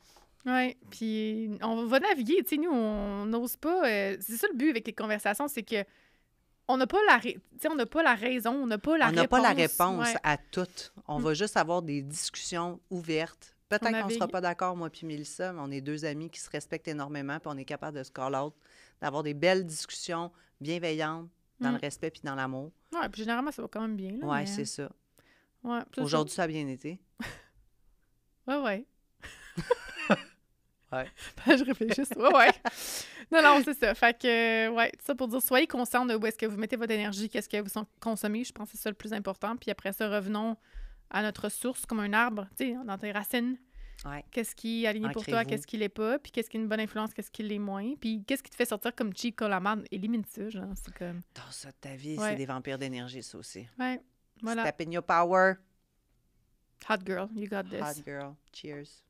Oui, puis on va naviguer, tu sais, nous, on n'ose pas... c'est ça le but avec les conversations, c'est que on n'a pas tu sais, on n'a pas la raison, on n'a pas la On n'a réponse. pas la réponse Ouais. à tout. On va juste avoir des discussions ouvertes. Peut-être qu'on ne navigue. sera pas d'accord, moi puis Mélissa, mais on est deux amis qui se respectent énormément, puis on est capable de se call out, d'avoir des belles discussions bienveillantes, dans le respect puis dans l'amour. Ouais, puis généralement, ça va quand même bien. Là, Oui, mais... c'est ça. Ouais, c'est Aujourd'hui, ça a bien été. ça. Ouais. Ouais. Je réfléchis. Ouais. Non, c'est ça. Fait que, ouais, ça pour dire, soyez conscient de où est-ce que vous mettez votre énergie, qu'est-ce que vous consommez. Je pense que c'est ça le plus important. Puis après ça, revenons à notre source comme un arbre, tu sais, dans tes racines. Ouais. Qu'est-ce qui est aligné pour toi, Ancrez-vous. qu'est-ce qui l'est pas, puis qu'est-ce qui est une bonne influence, qu'est-ce qui l'est moins, puis qu'est-ce qui te fait sortir comme cheap colamade. Élimine ça, genre, c'est comme... Dans ça de ta vie, Ouais. c'est des vampires d'énergie, ça aussi. Ouais, voilà. Step in your power. Hot girl, you got this. Hot girl. Cheers.